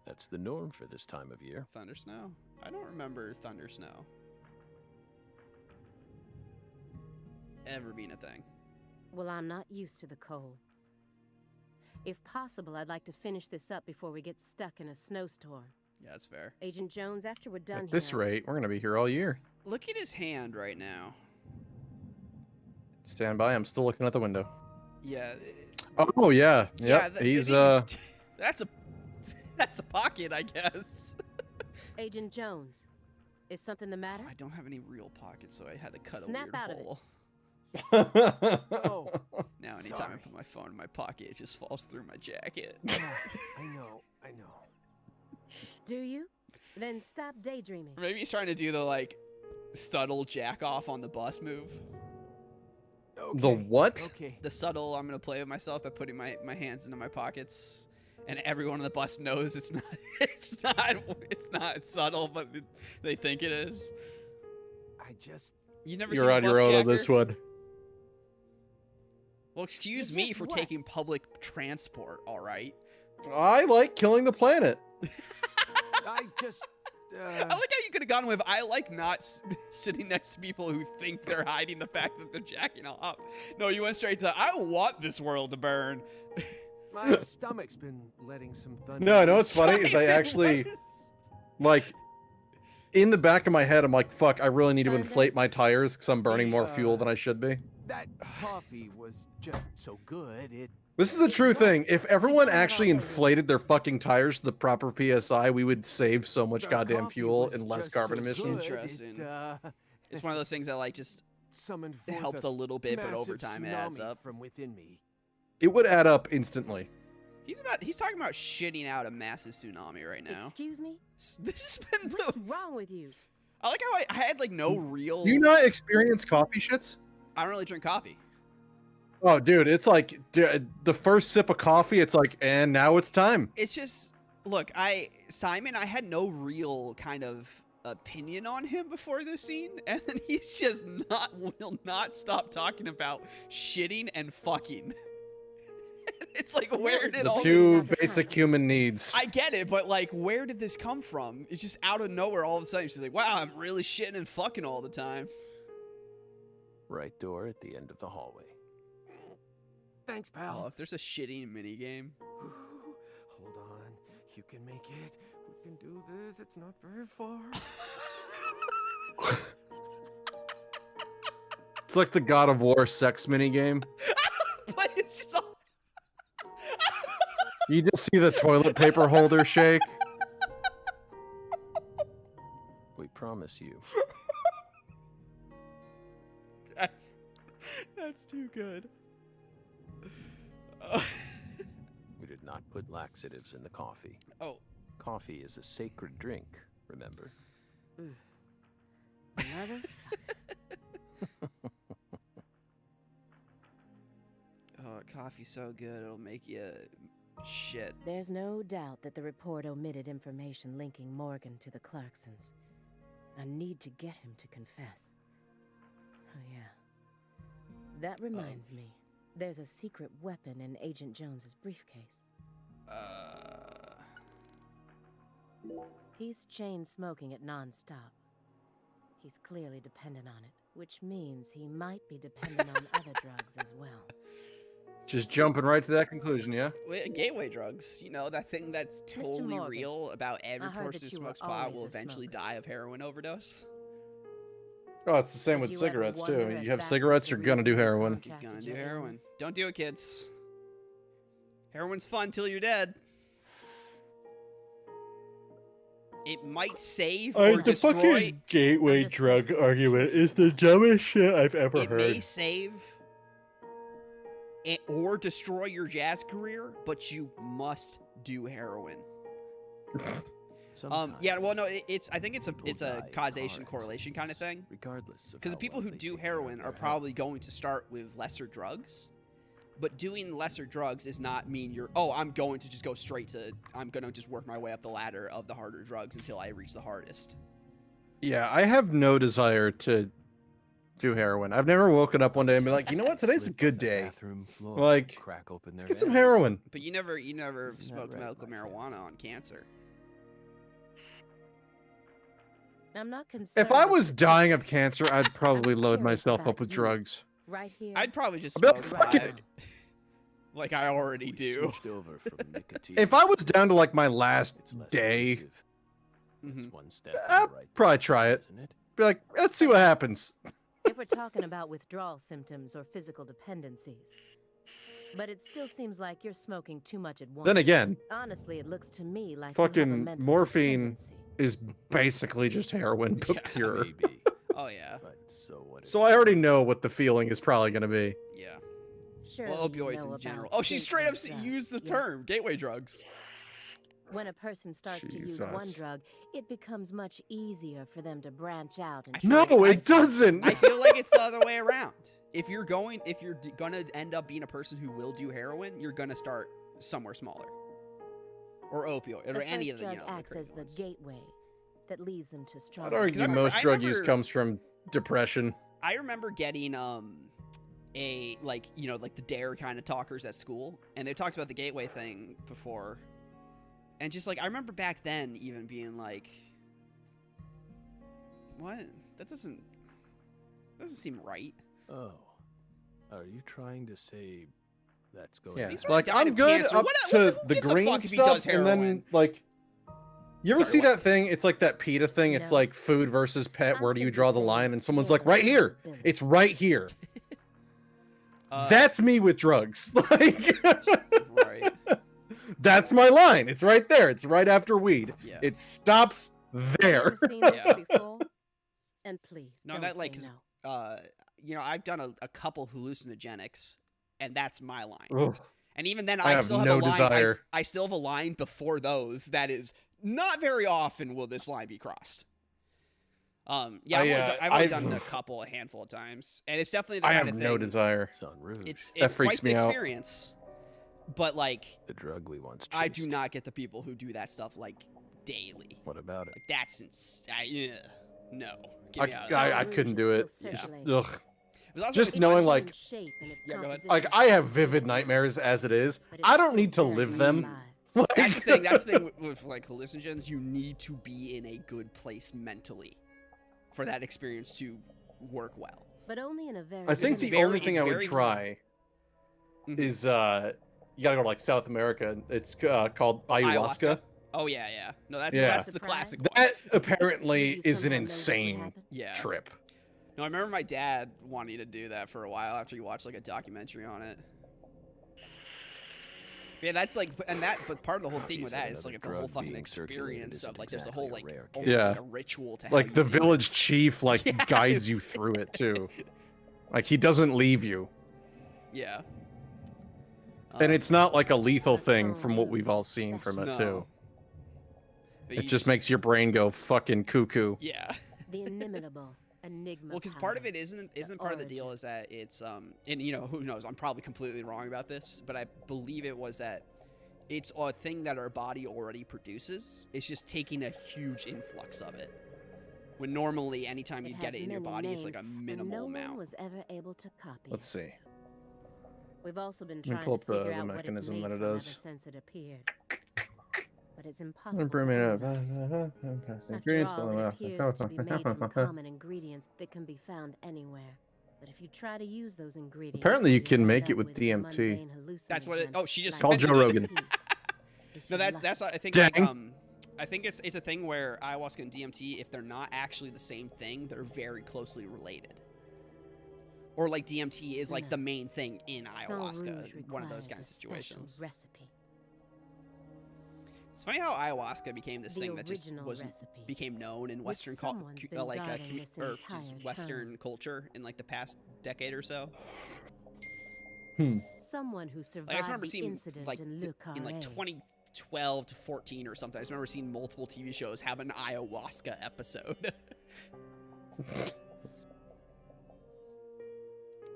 That's the norm for this time of year. Thunder snow? I don't remember thunder snow ever being a thing. Well, I'm not used to the cold. If possible, I'd like to finish this up before we get stuck in a snowstorm. Yeah, that's fair. Agent Jones, after we're done At this here, rate, we're gonna be here all year. Look at his hand right now. Stand by. I'm still looking out the window. Yeah. Oh yeah, yep. th- He's That's a pocket, I guess. Agent Jones, is something the matter? I don't have any real pockets, so I had to cut Snap a out weird of it. hole. Oh, Now, anytime I Sorry. put my phone in my pocket, it just falls through my jacket. I know. Do you? Then stop daydreaming. Maybe he's trying to do the like subtle jack off on the bus move. Okay. The what? Okay. The subtle, I'm gonna play with myself by putting my hands into my pockets, and everyone on the bus knows it's not it's not subtle, but they think it is. I just. You never You're seen a on your bus own on jacker? this one. Well, excuse You me just for what? taking public transport. All right. I like killing the planet. I just. I like how you could have gone with I like not sitting next to people who think they're hiding the fact that they're jacking off. No, you went straight to I want this world to burn. My stomach's been letting some thunder. No, no, it's funny is I Simon, actually what is- like in the back of my head I'm like, fuck, I really need to Thunder? inflate my tires because I'm burning more fuel uh, than I should be. That coffee was just so good. It. This is a true thing. If everyone don't have actually all day. inflated their fucking tires to the proper PSI, we would save so much the goddamn coffee fuel was and less just carbon so emissions. good, Interesting. It, It's one of those things that like just summoned it forth helps a little bit, but over massive time it adds tsunami up. from within me. It would add up instantly. He's talking about shitting out a massive tsunami right now. Excuse me? This has been What's wrong with you? I like how I had like no real. Do you not experience coffee shits? I don't really drink coffee. Oh, dude, it's like the first sip of coffee. It's like, and now it's time. It's just look, Simon, I had no real kind of opinion on him before this scene, and then he's just will not stop talking about shitting and fucking. It's like, where did The all two this... basic human needs. I get it, but like, where did this come from? It's just out of nowhere. All of a sudden, she's like, "Wow, I'm really shitting and fucking all the time." Right door at the end of the hallway. Thanks, Oh, pal. if there's a shitting minigame. Hold on. You can make it. We can do this. It's not very far. It's like the God of War sex minigame. But it's just all... You just see the toilet paper holder shake. We promise you. That's too good. We did not put laxatives in the coffee. Oh. Coffee is a sacred drink, remember? Motherfucker. Oh, coffee's so good, it'll make you shit. There's no doubt that the report omitted information linking Morgan to the Clarksons. I need to get him to confess. Oh, yeah. That reminds me. There's a secret weapon in Agent Jones's briefcase. He's chain smoking it nonstop. He's clearly dependent on it, which means he might be dependent on other drugs as well. Just jumping right to that conclusion, yeah? Gateway drugs, you know, that thing that's Mr. totally Morgan, real about every I heard person that who you were smokes pot will always a eventually smoker. die of heroin overdose. Oh, it's the same Did with you ever cigarettes, wonder too. if You have that's cigarettes, the you're gonna do reason you heroin. You're contracted gonna do your heroin. illness? Don't do it, kids. Heroin's fun till you're dead. It might save or destroy. gateway drug argument is the dumbest shit I've ever It may save or destroy your jazz career, but you must do heroin. Yeah, well, no, I think it's a causation correlation kind of thing. Regardless of Because the how people well who they do take care of heroin their are health. probably going to start with lesser drugs. But doing lesser drugs does not mean you're, oh, I'm going to just go straight to, I'm going to just work my way up the ladder of the harder drugs until I reach the hardest. Yeah, I have no desire to do heroin. I've never woken up one day and been like, you know what, today's a Sleep good on the day. bathroom floor, Like, crack open Let's their get some veins. heroin. But you never Isn't that smoked right, medical my friend? marijuana on cancer. I'm not concerned. If I with was the dying picture. of cancer, I'd probably I'm load curious myself about up with you. drugs. Right here. I'd probably just I'd be like, smoke "Fuck it." pot, like I already We do. switched over from nicotine. If I was down to like my last It's less day, addictive. It's Mhm. one step in I'd the right probably try it. direction, isn't it? Be like, let's see what happens. If we're talking about withdrawal symptoms or physical dependencies. But it still seems like you're smoking too much at once. Then again, Honestly, it looks to me like you have a fucking mental morphine dependency. is basically just heroin, but Yeah, pure. Maybe, Oh yeah, but so what? So I already know what the feeling is probably going to be. yeah. Surely Well, you opioids know in about general. Oh, she straight up gateway drugs, used the yes? term gateway drugs. When a person starts to use one Jesus. drug, it becomes much easier for them to branch out and I feel No, like- it doesn't. I feel like it's the other way around. If you're gonna end up being a person who will do heroin, you're gonna start somewhere smaller, or opioid, the or any of first the drug the acts as crazy the ones. gateway that leads them to strong. I'd argue I most drug use remember- comes from depression. I remember getting a like the dare kind of talkers at school, and they talked about the gateway thing before, and just like I remember back then even being like, what? That doesn't seem right. Oh, are you trying to say that's going? Yeah, He's on? already like died I'm of good cancer. up What- to who the gives a green fuck if he does stuff, and then heroin? like, you ever Sorry, see what? that thing? It's like that PETA thing. It's No. like food versus pet. I'm Where do you simply draw the saying line? And someone's there's like, a right here. possibility. It's right here. Uh, That's me with drugs. Like, right. that's my line. It's right there. It's right after weed. Yeah. It stops there. Never seen this Yeah. before? And please, No, don't that, say like, is- no. I've done a couple hallucinogenics, and that's my line. Ugh. And even then, I I have still have no a line. desire. I still have a line before those that is not very often will this line be crossed. Yeah, I've only done a handful of times, and it's definitely the I kind have of no thing. desire. Son Rouge. It's freaks quite the me out. experience, but like the drug we once I do chased. not get the people who do that stuff like daily. What about it? Like that's no. Get me out of I there. couldn't do it. Still Just, circulating. ugh. It was also Just it's knowing, funny- like- Shape and its Yeah, go ahead. Like, composition. I have vivid nightmares as it is. But it's I don't still need to very live them. alive. Like, That's the thing. That's the thing with like hallucinogens. You need to be in a good place mentally for that experience to work well. But only in a very I think It's the very- only thing it's I would very- try Mhm. is you gotta go to like South America. It's called ayahuasca. Oh yeah. No, that's Yeah. the classic one. That apparently Did you is an somehow know this would insane happen? Yeah. trip. No, I remember my dad wanting to do that for a while after he watched like a documentary on it. Yeah, that's like, but part of the whole thing with that is like it's a whole fucking experience of like there's a whole like almost Yeah. like a ritual to Like have the you do it. village chief like Yeah. guides you through it too. Like he doesn't leave you. Yeah. And it's not like a lethal That's thing so from what rude. we've all seen from it No. too. But It you just makes your brain go fucking cuckoo. yeah. The inimitable enigma. Well, because part of power. it isn't part of the deal origin. is that it's and you know who knows, I'm probably completely wrong about this, but I believe it was that it's a thing that our body already produces. It's just taking a huge influx of it. When normally, anytime It you get has it in your many body, it's like a names, and minimal no amount. one was ever able to copy. Let's it. see. We've also been me trying pull to up the figure out mechanism what that it's it made from does. ever since it appeared. But it's I'm impossible. to bringing it up. analyze. After Ingredients all, to it appears to be made from common ingredients that can be found anywhere. But if you try to use those ingredients, Apparently you you'll can end make up it with some DMT. mundane That's what it. hallucinogen Oh, she just like Call Joe mentioned it. Rogan. If No, you're that's lucky. I think like, Dang. I think it's a thing where ayahuasca and DMT, if they're not actually the same thing, they're very closely related. Or like DMT is like No. the main thing in Saint ayahuasca, Rouge one of those requires kind of a special situations. Recipe. It's funny how ayahuasca became this The thing that just original was recipe, became known in which Western someone's been guarding this or entire just time. Western culture in like the past decade or so. Someone who survived Like I just remember the seeing incident like in Le in like Carré. 2012 to 14 or something. I just remember seeing multiple TV shows have an ayahuasca episode.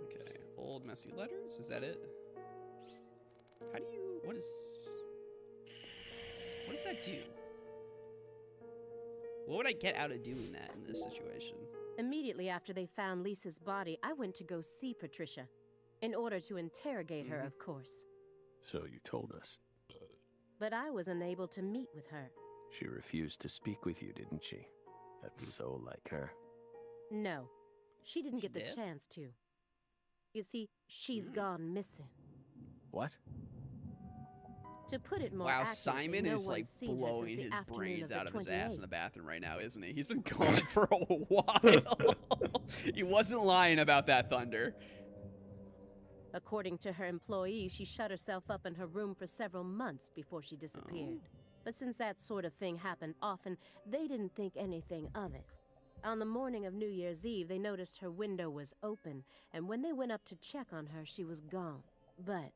Okay, old messy letters. Is that it? How do you? What does that do? What would I get out of doing that in this situation? Immediately after they found Lisa's body, I went to go see Patricia. In order to interrogate her, of course. So you told us. But I was unable to meet with her. She refused to speak with you, didn't she? That's so like her. No, she didn't She get the did? chance to. You see, she's gone missing. What? To put it more Wow, accurately, Simon no is like one's seen her blowing since his the afternoon brains the out of his ass in 28th. the bathroom right now, isn't he? He's been gone for a while. He wasn't lying about that, Thunder. According to her employees, she shut herself up in her room for several months before she disappeared. But since that sort of thing happened often, they didn't think anything of it. On the morning of New Year's Eve, they noticed her window was open, and when they went up to check on her, she was gone. But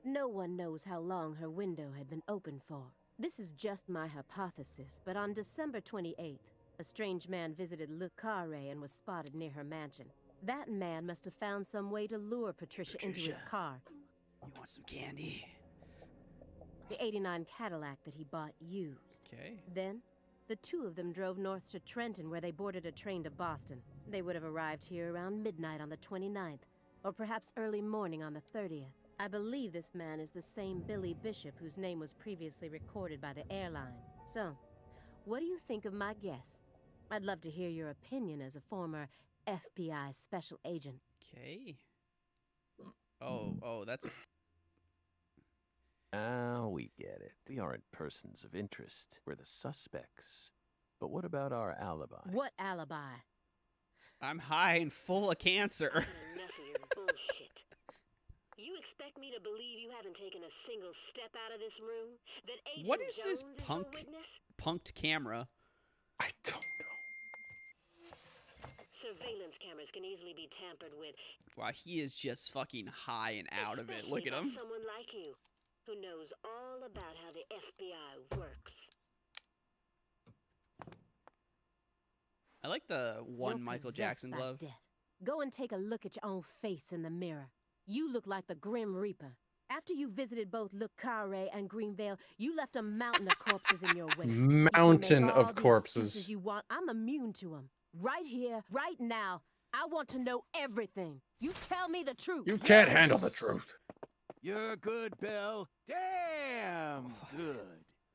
no one knows how long her window had been open for. This is just my hypothesis, but on December 28th, a strange man visited Le Carré and was spotted near her mansion. That man must have found some way to lure Patricia into his Patricia. car, You want some candy? the '89 Cadillac that he bought used. Okay. Then, the two of them drove north to Trenton, where they boarded a train to Boston. They would have arrived here around midnight on the 29th, or perhaps early morning on the 30th. I believe this man is the same Billy Bishop whose name was previously recorded by the airline. So, what do you think of my guess? I'd love to hear your opinion as a former FBI special agent. Okay. Oh, that's a... Now we get it. We aren't persons of interest. We're the suspects. But what about our alibi? What alibi? I'm high and full of cancer. Nothing is bullshit. You expect me to believe you haven't taken a single step out of this room? That Agent What is this Jones is punk- no witness? Punked camera. I don't know. So surveillance cameras can easily be tampered with. Wow, he is just fucking high and out of it. Look at Especially him. by someone like you, who knows all about how the FBI works. I like the one You're Michael possessed Jackson by glove. death. Go and take a look at your own face in the mirror. You look like the Grim Reaper. After you visited both Le Carre and Greenvale, you left a mountain of corpses in your wake. You can make Mountain all of the corpses. excuses you want. I'm immune to them. Right here, right now. I want to know everything. You tell me the truth. You can't handle the truth. You're good, Bill. Damn good.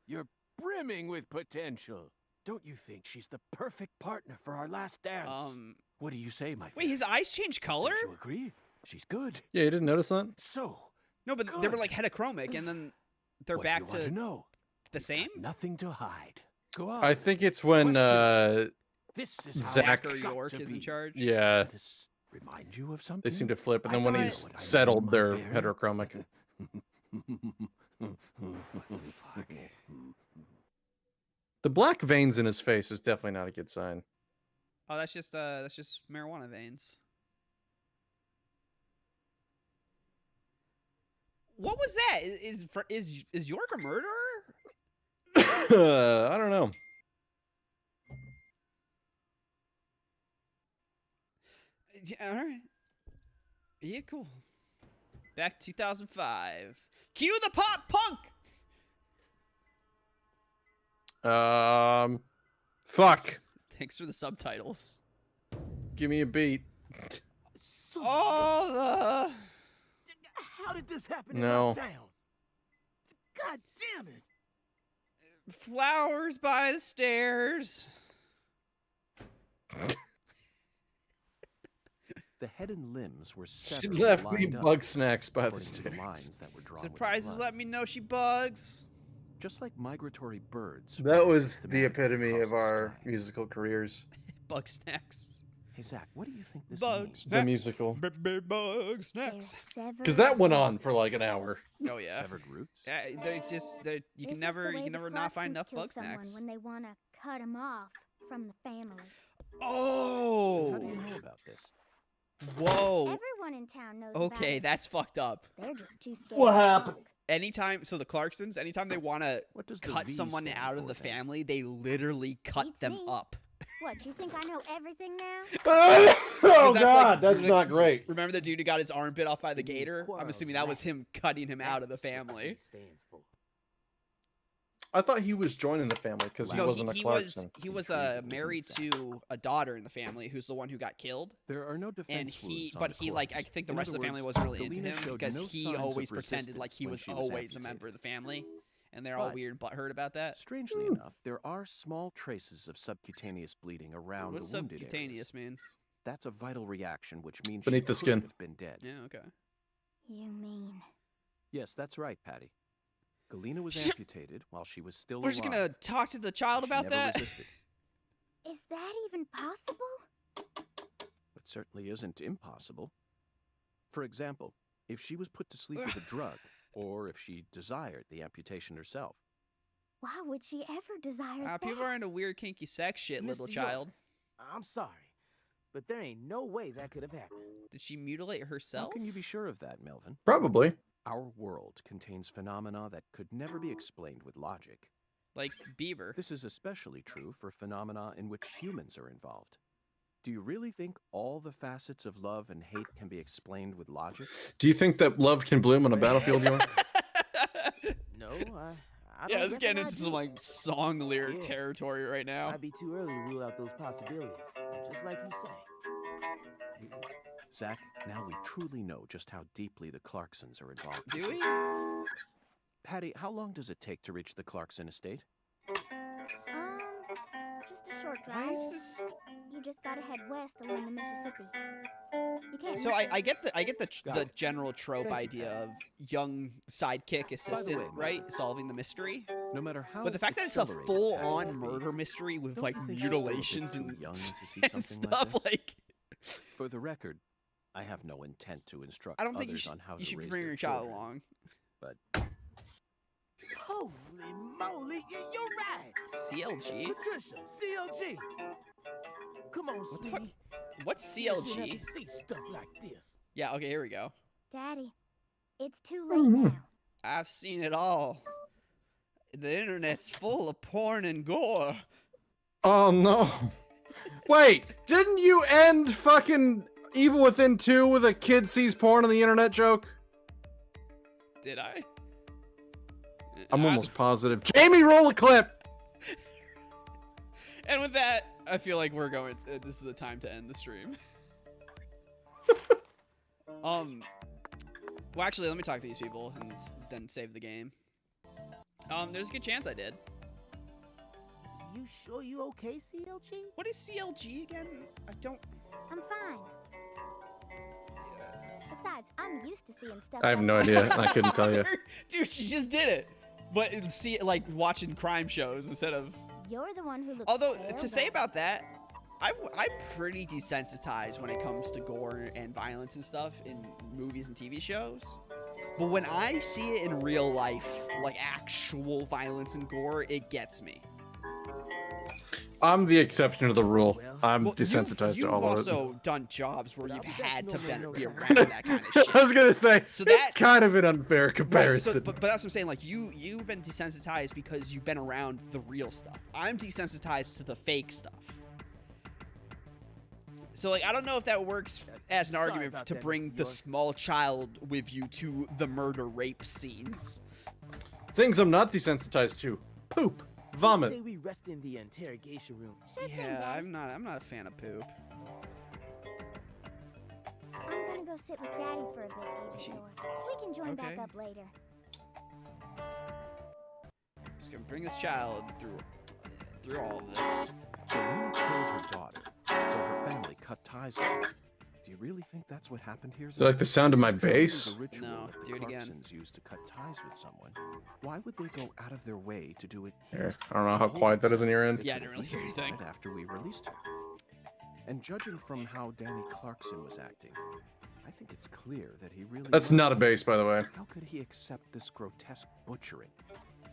You're brimming with potential. Don't you think she's the perfect partner for our last dance? What do you say, my friend? Wait, his eyes change color? Don't you agree? She's good. Yeah, you didn't notice that? So, No, but they were like heterochromic, and then they're what back do you want to to know? the same. Nothing to hide. Go on. I think it's when This is how Zach- it's got York to is in be. charge. yeah, Doesn't this remind you of something? they seem to flip, and I then when thought- he's What I mean, settled, my they're fair. heterochromic. What the fuck? The black veins in his face is definitely not a good sign. Oh, that's just marijuana veins. What was that? Is York a murderer? I don't know. Yeah, all right. Yeah, cool. Back 2005. Cue the pop punk. Fuck. Thanks for the subtitles. Give me a beat. Oh, How did this happen No. in our town? God damn it! the flowers by the stairs. The head and limbs were She severed. left me lined up, bug snacks by the according to stairs. lines that were drawn with Surprises blood. let me know she bugs. Just like migratory birds. That fly was the systematically epitome across of the our sky. musical careers. Bug snacks. Hey Zach, what do you think this Bug means? The musical. Bug snacks. Because that went on for like an hour. Oh yeah. Severed roots? Yeah, you can never not find enough bug snacks. When they want to cut him off from the family. Oh. How do you know about this? Whoa. Everyone in town knows Okay, about it. that's fucked up. They're just too scared. What to happened? talk. Anytime, so the Clarksons, anytime they want to What does the cut V someone stand out of for, the then? family, they literally cut Beats them me. up. What, you think I know everything now? Oh Because that's like- god, that's not great. Remember the dude who got his arm bit off by the It means gator? I'm quarrel, assuming that was right. him cutting him out of the That's what family. P stands for. I thought he was joining the family because he No, wasn't a he Clarkson. was he was Intriguing, married isn't it, to a daughter in the family who's the one who got killed. There are no defense And he, wounds on but the he like I corpse. think the In rest of other the family words, wasn't really into Galena him showed because no he signs of always pretended like resistance he when was she was always a amputated. member of the family, and they're all But- weird and butthurt about that. Strangely enough, there are small traces of subcutaneous bleeding around What's the wounded subcutaneous mean? areas. That's a vital reaction, which means Beneath she the could skin. have been dead. Yeah, okay. You mean... Yes, that's right, Patty. Galena was Sh- amputated while she was still We're alive. just gonna talk to the child She about never that. resisted. Is that even possible? It certainly isn't impossible. For example, if she was put to sleep with a drug, or if she desired the amputation herself. Why would she ever desire that? People are into weird kinky sex shit, little Mr. York, child. I'm sorry, but there ain't no way that could have happened. Did she mutilate How herself? can you be sure of that, Melvin? Probably. Our world contains phenomena that could never be explained with logic. Like Bieber. This is especially true for phenomena in which humans are involved. Do you really think all the facets of love and hate can be explained with logic? Do you think that love can bloom on a battlefield, York? No, I Yeah, don't let's get reckon I into some do. like song lyric Yeah. territory right now. Might be too early to rule out those possibilities, just like you say. Zach, now we truly know just how deeply the Clarksons are involved. Do we? Patty, how long does it take to reach the Clarkson estate? Just a short Why drive. is this? You just gotta head west along the Mississippi. You can't So miss I it. get the Got the it. general trope Thank idea of young sidekick assistant, way, right, solving the mystery. No matter how But the fact that it's a accelerated full Patty on may be, murder mystery with don't like you think she's still a bit mutilations too and, young to see and something stuff like this? like. For the record, I have no intent to instruct I don't think you others should. on how You to should raise bring their your child children, along. But Holy moly, you're right. CLG. Patricia, CLG. Come on, What the fuck? sweetie. What's You shouldn't have CLG? to see stuff like this. Yeah, okay, here we go. Daddy, it's too late now. I've seen it all. The internet's full of porn and gore. Oh no. Wait, didn't you end fucking Evil Within 2 with a kid sees porn on the internet joke? Did I? I'm almost positive. Jamie, roll a clip! And with that, I feel like we're going. This is the time to end the stream. Well, actually, let me talk to these people and then save the game. There's a good chance I did. You sure you okay, CLG? What is CLG again? I don't. I'm fine. Besides, I'm used to seeing stuff. I have like no that. idea. I couldn't tell you. Dude, she just did it. But see, like watching crime shows instead of. You're the one who looks. Although so to say bad. about that, I'm pretty desensitized when it comes to gore and violence and stuff in movies and TV shows. But when I see it in real life, like actual violence and gore, it gets me. I'm the exception to the rule. I'm Well, desensitized you've to all of it. also done jobs where you've had to no be doubt. around that kind of shit. I was gonna say, So it's that- kind of an unfair Right, comparison. so, but that's what I'm saying. Like you've been desensitized because you've been around the real stuff. I'm desensitized to the fake stuff. So like I don't know if that works as an Sorry argument about to that, bring Mr. the York. small child with you to the murder rape scenes. Things I'm not desensitized to: poop, vomit. Say we rest in the interrogation room. Yeah, I'm not a fan of poop. I'm gonna go sit with Daddy for a bit, Agent Thor. We can join back Okay. up later. Just gonna bring this child through all of this. Selena killed her daughter, so her family cut ties with her. Do you really think that's what happened here? Is it like the sound of my This is truly bass? the ritual No, that the do it again. Clarksons used to cut ties with someone. Why would they go out of their way to do it Here, I don't know how quiet that is in your end. They Yeah, I could didn't have really hear easily anything. done it after we released her. And judging from how Danny Clarkson was acting, I think it's clear that he really. That's was- not a bass, by the way. How could he accept this grotesque butchering,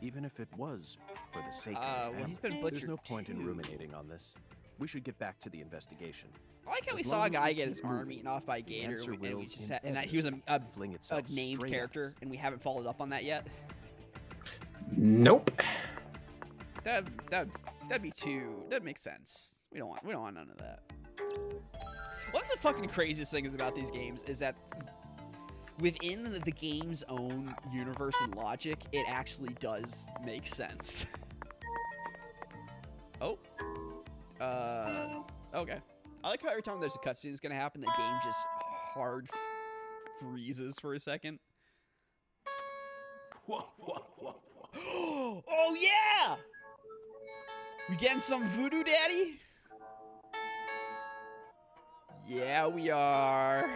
even if it was for the sake of the Well, family? he's been There's butchered no point in too. ruminating on this. We should get back to the investigation. I like how we As saw long a as guy we get keep his arm moving, eaten off by the Gator, answer and we will just had, and that he was a fling a itself named straight at character, us. and we haven't followed up on that yet. Nope. That'd be too. That makes sense. We don't want none of that. What's the fucking craziest thing about these games is that within the game's own universe and logic, it actually does make sense. Oh. Okay. I like how every time there's a cutscene that's gonna happen, the game just hard freezes for a second. Oh yeah! We getting some voodoo, daddy? Yeah, we are.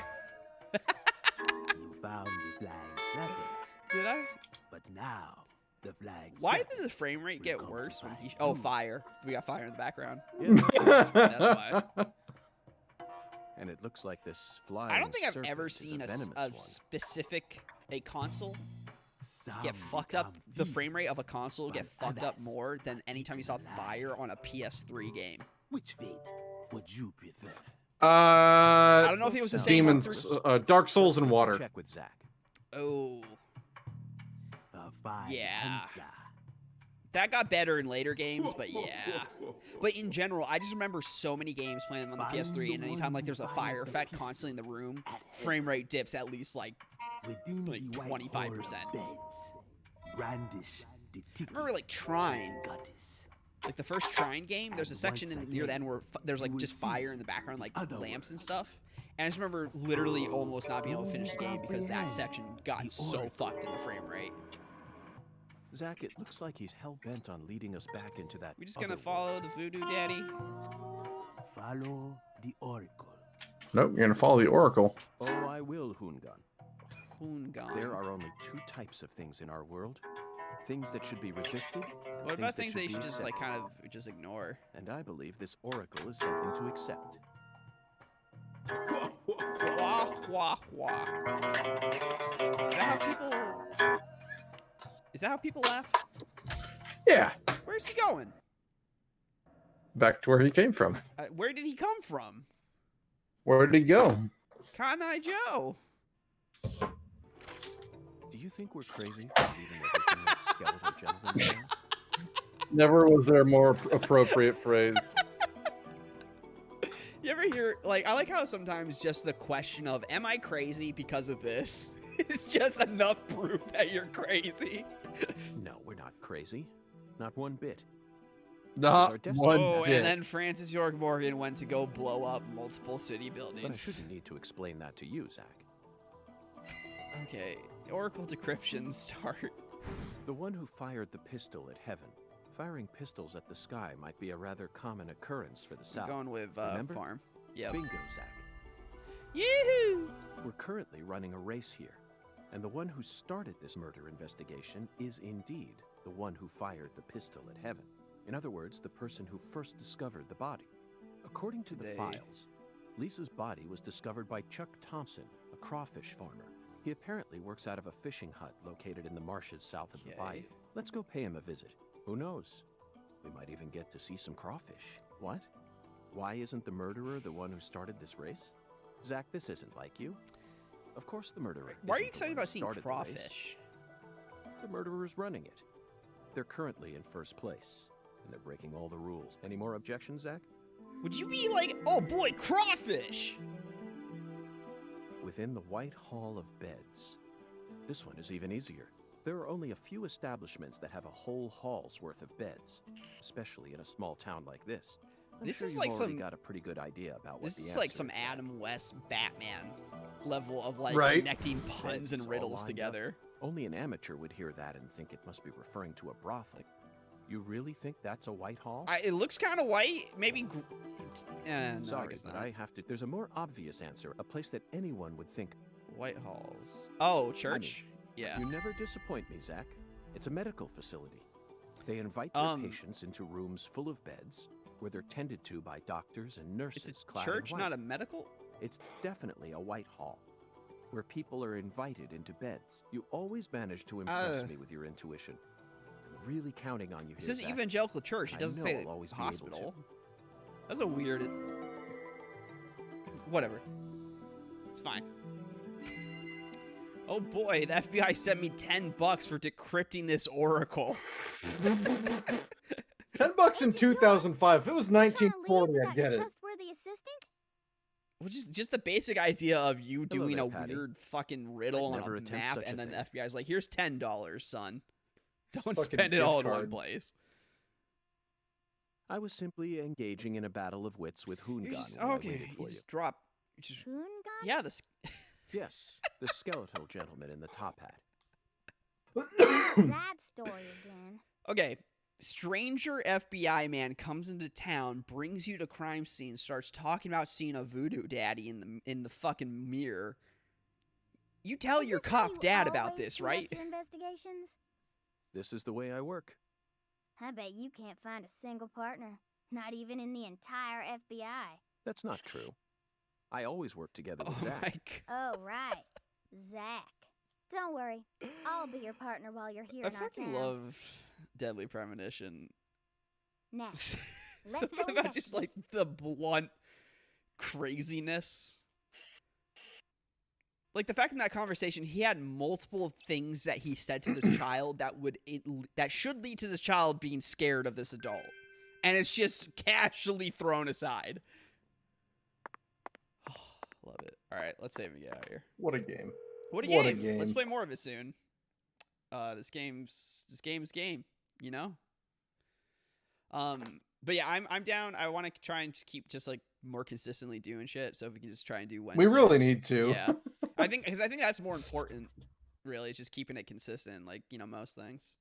You found the flying serpent, Did I? but now the flying Why serpent did the frame rate will get come to worse when find he? Oh, you. fire! We got fire in the background. Yeah. That's why. And it looks like this flying I don't think I've serpent ever is seen a venomous one. specific console get Some fucked up. become The frame rate of a beasts, console get while fucked up others more than are anytime you eaten saw alive. fire on a PS3 game. Which fate would you prefer? I don't know if it was the same on Demons, Dark Souls and water. Check with Zach. Oh, A fine Yeah. answer. that got better in later games, but yeah. But in general, I just remember so many games playing on the PS3, and anytime like there's a fire effect constantly in the room, frame rate dips at least like Within like the white 25%. hall of beds, brandish the ticket remember like Trine. goddess. Like the first Trine game, there's a And section once near the end again, where there's like you will just see fire in the background, like other lamps and worlds. stuff. And I just remember literally almost not being able to finish the game because that comprehend section got the so oracle. fucked in the frame rate. Zach, it looks like he's hell-bent on leading us back into that We just gonna other follow world. the voodoo daddy? Follow the oracle. Nope, you're gonna follow the Oracle. Oh, I will, Hoongan. Hoongan. There are only two types of things in our world. Things that should be resisted. and What about that things that you should be just like accepted. kind of just ignore? And I believe this oracle is something to accept. Wah wah wah. Is that how people laugh? Yeah, Where's he going? back to where he came from. Where did he come from? Where did he go? Cotton Eye Joe. Do you think we're crazy for believing everything that skeletal gentleman says? Never was there a more appropriate phrase. You ever hear, like, I like how sometimes just the question of, am I crazy because of this, is just enough proof that you're crazy. No, we're not crazy. Not one bit. Not one Oh, bit. and then Francis York Morgan went to go blow up multiple city But I buildings. shouldn't need to explain that to you, Zach. Okay, Oracle decryption start. The one who fired the pistol at heaven. Firing pistols at the sky might be a rather common occurrence for the South. Going with Remember? farm. Yep. Bingo, Zach. Yahoo! We're currently running a race here, and the one who started this murder investigation is indeed the one who fired the pistol at heaven. In other words, the person who first discovered the body. According to the files, Lisa's body was discovered by Chuck Thompson, a crawfish farmer. He apparently works out of a fishing hut located in the marshes south of the bayou. Let's go pay him a visit. Who knows? We might even get to see some crawfish. What? Why isn't the murderer the one who started this race? Zach, this isn't like you. Of course the murderer. Why are you isn't the excited one who about seeing started the race. crawfish? The murderer's running it. They're currently in first place, and they're breaking all the rules. Any more objections, Zach? Would you be like, oh boy, crawfish? Within the White Hall of Beds. This one is even easier. There are only a few establishments that have a whole hall's worth of beds, especially in a small town like this. I'm This sure is you've like already some- got a pretty good idea about what This the is like answer some is. Adam West Batman level of like Right. connecting puns Beds and all riddles lined together. up. Only an amateur would hear that and think it must be referring to a brothel. You really think that's a White Hall? It looks kind of white. Maybe. No, I Sorry, guess but not. I have to. There's a more obvious answer. A place that anyone would think. White Halls. Oh, church. Yeah. You never disappoint me, Zach. It's a medical facility. They invite their patients into rooms full of beds where they're tended to by doctors and nurses. It's a clad in church, white. not a medical. It's definitely a White Hall, where people are invited into beds. You always manage to impress me with your intuition. I'm really counting on you. It here, says Zach. evangelical church. It I doesn't know say I'll always be able to. hospital. That's a weird. Whatever. It's fine. Oh boy, the FBI sent me $10 for decrypting this oracle. $10 in 2005. If it was 1940, I'd get it. Trustworthy assistant? Which is just the basic idea of you Hello doing there, a Patty. weird fucking riddle I'd on never a attempt map, such a and then the thing. FBI's like, "Here's $10, son. Don't fucking spend it gift all in one card. place." I was simply engaging in a battle of wits with Hoongan You just, when I okay, waited you for you. just drop. Just, Hoongan? yeah, this. Yes, the skeletal gentleman in the top hat. That story again. Okay, stranger FBI man comes into town, brings you to crime scene, starts talking about seeing a voodoo daddy in the fucking mirror. You tell Is your this how cop you dad about always this, conduct right? your investigations? This is the way I work. I bet you can't find a single partner. Not even in the entire FBI. That's not true. I always work together with Oh Zach. my god. Oh, right. Zach. Don't worry. I'll be your partner while you're here I in our fucking town. love Deadly Premonition. Next. Let's Something go about just like the blunt craziness. Like the fact in that conversation, he had multiple things that he said to this child that should lead to this child being scared of this adult, and it's just casually thrown aside. Love it. All right, let's save and get out of here. What a game. What a What a game! Let's game. play more of it soon. This game's game. You know. But yeah, I'm down. I want to try and just keep just like more consistently doing shit. So if we can just try and do Wednesdays. We really need to. Yeah, I think that's more important. Really, is just keeping it consistent. Like most things.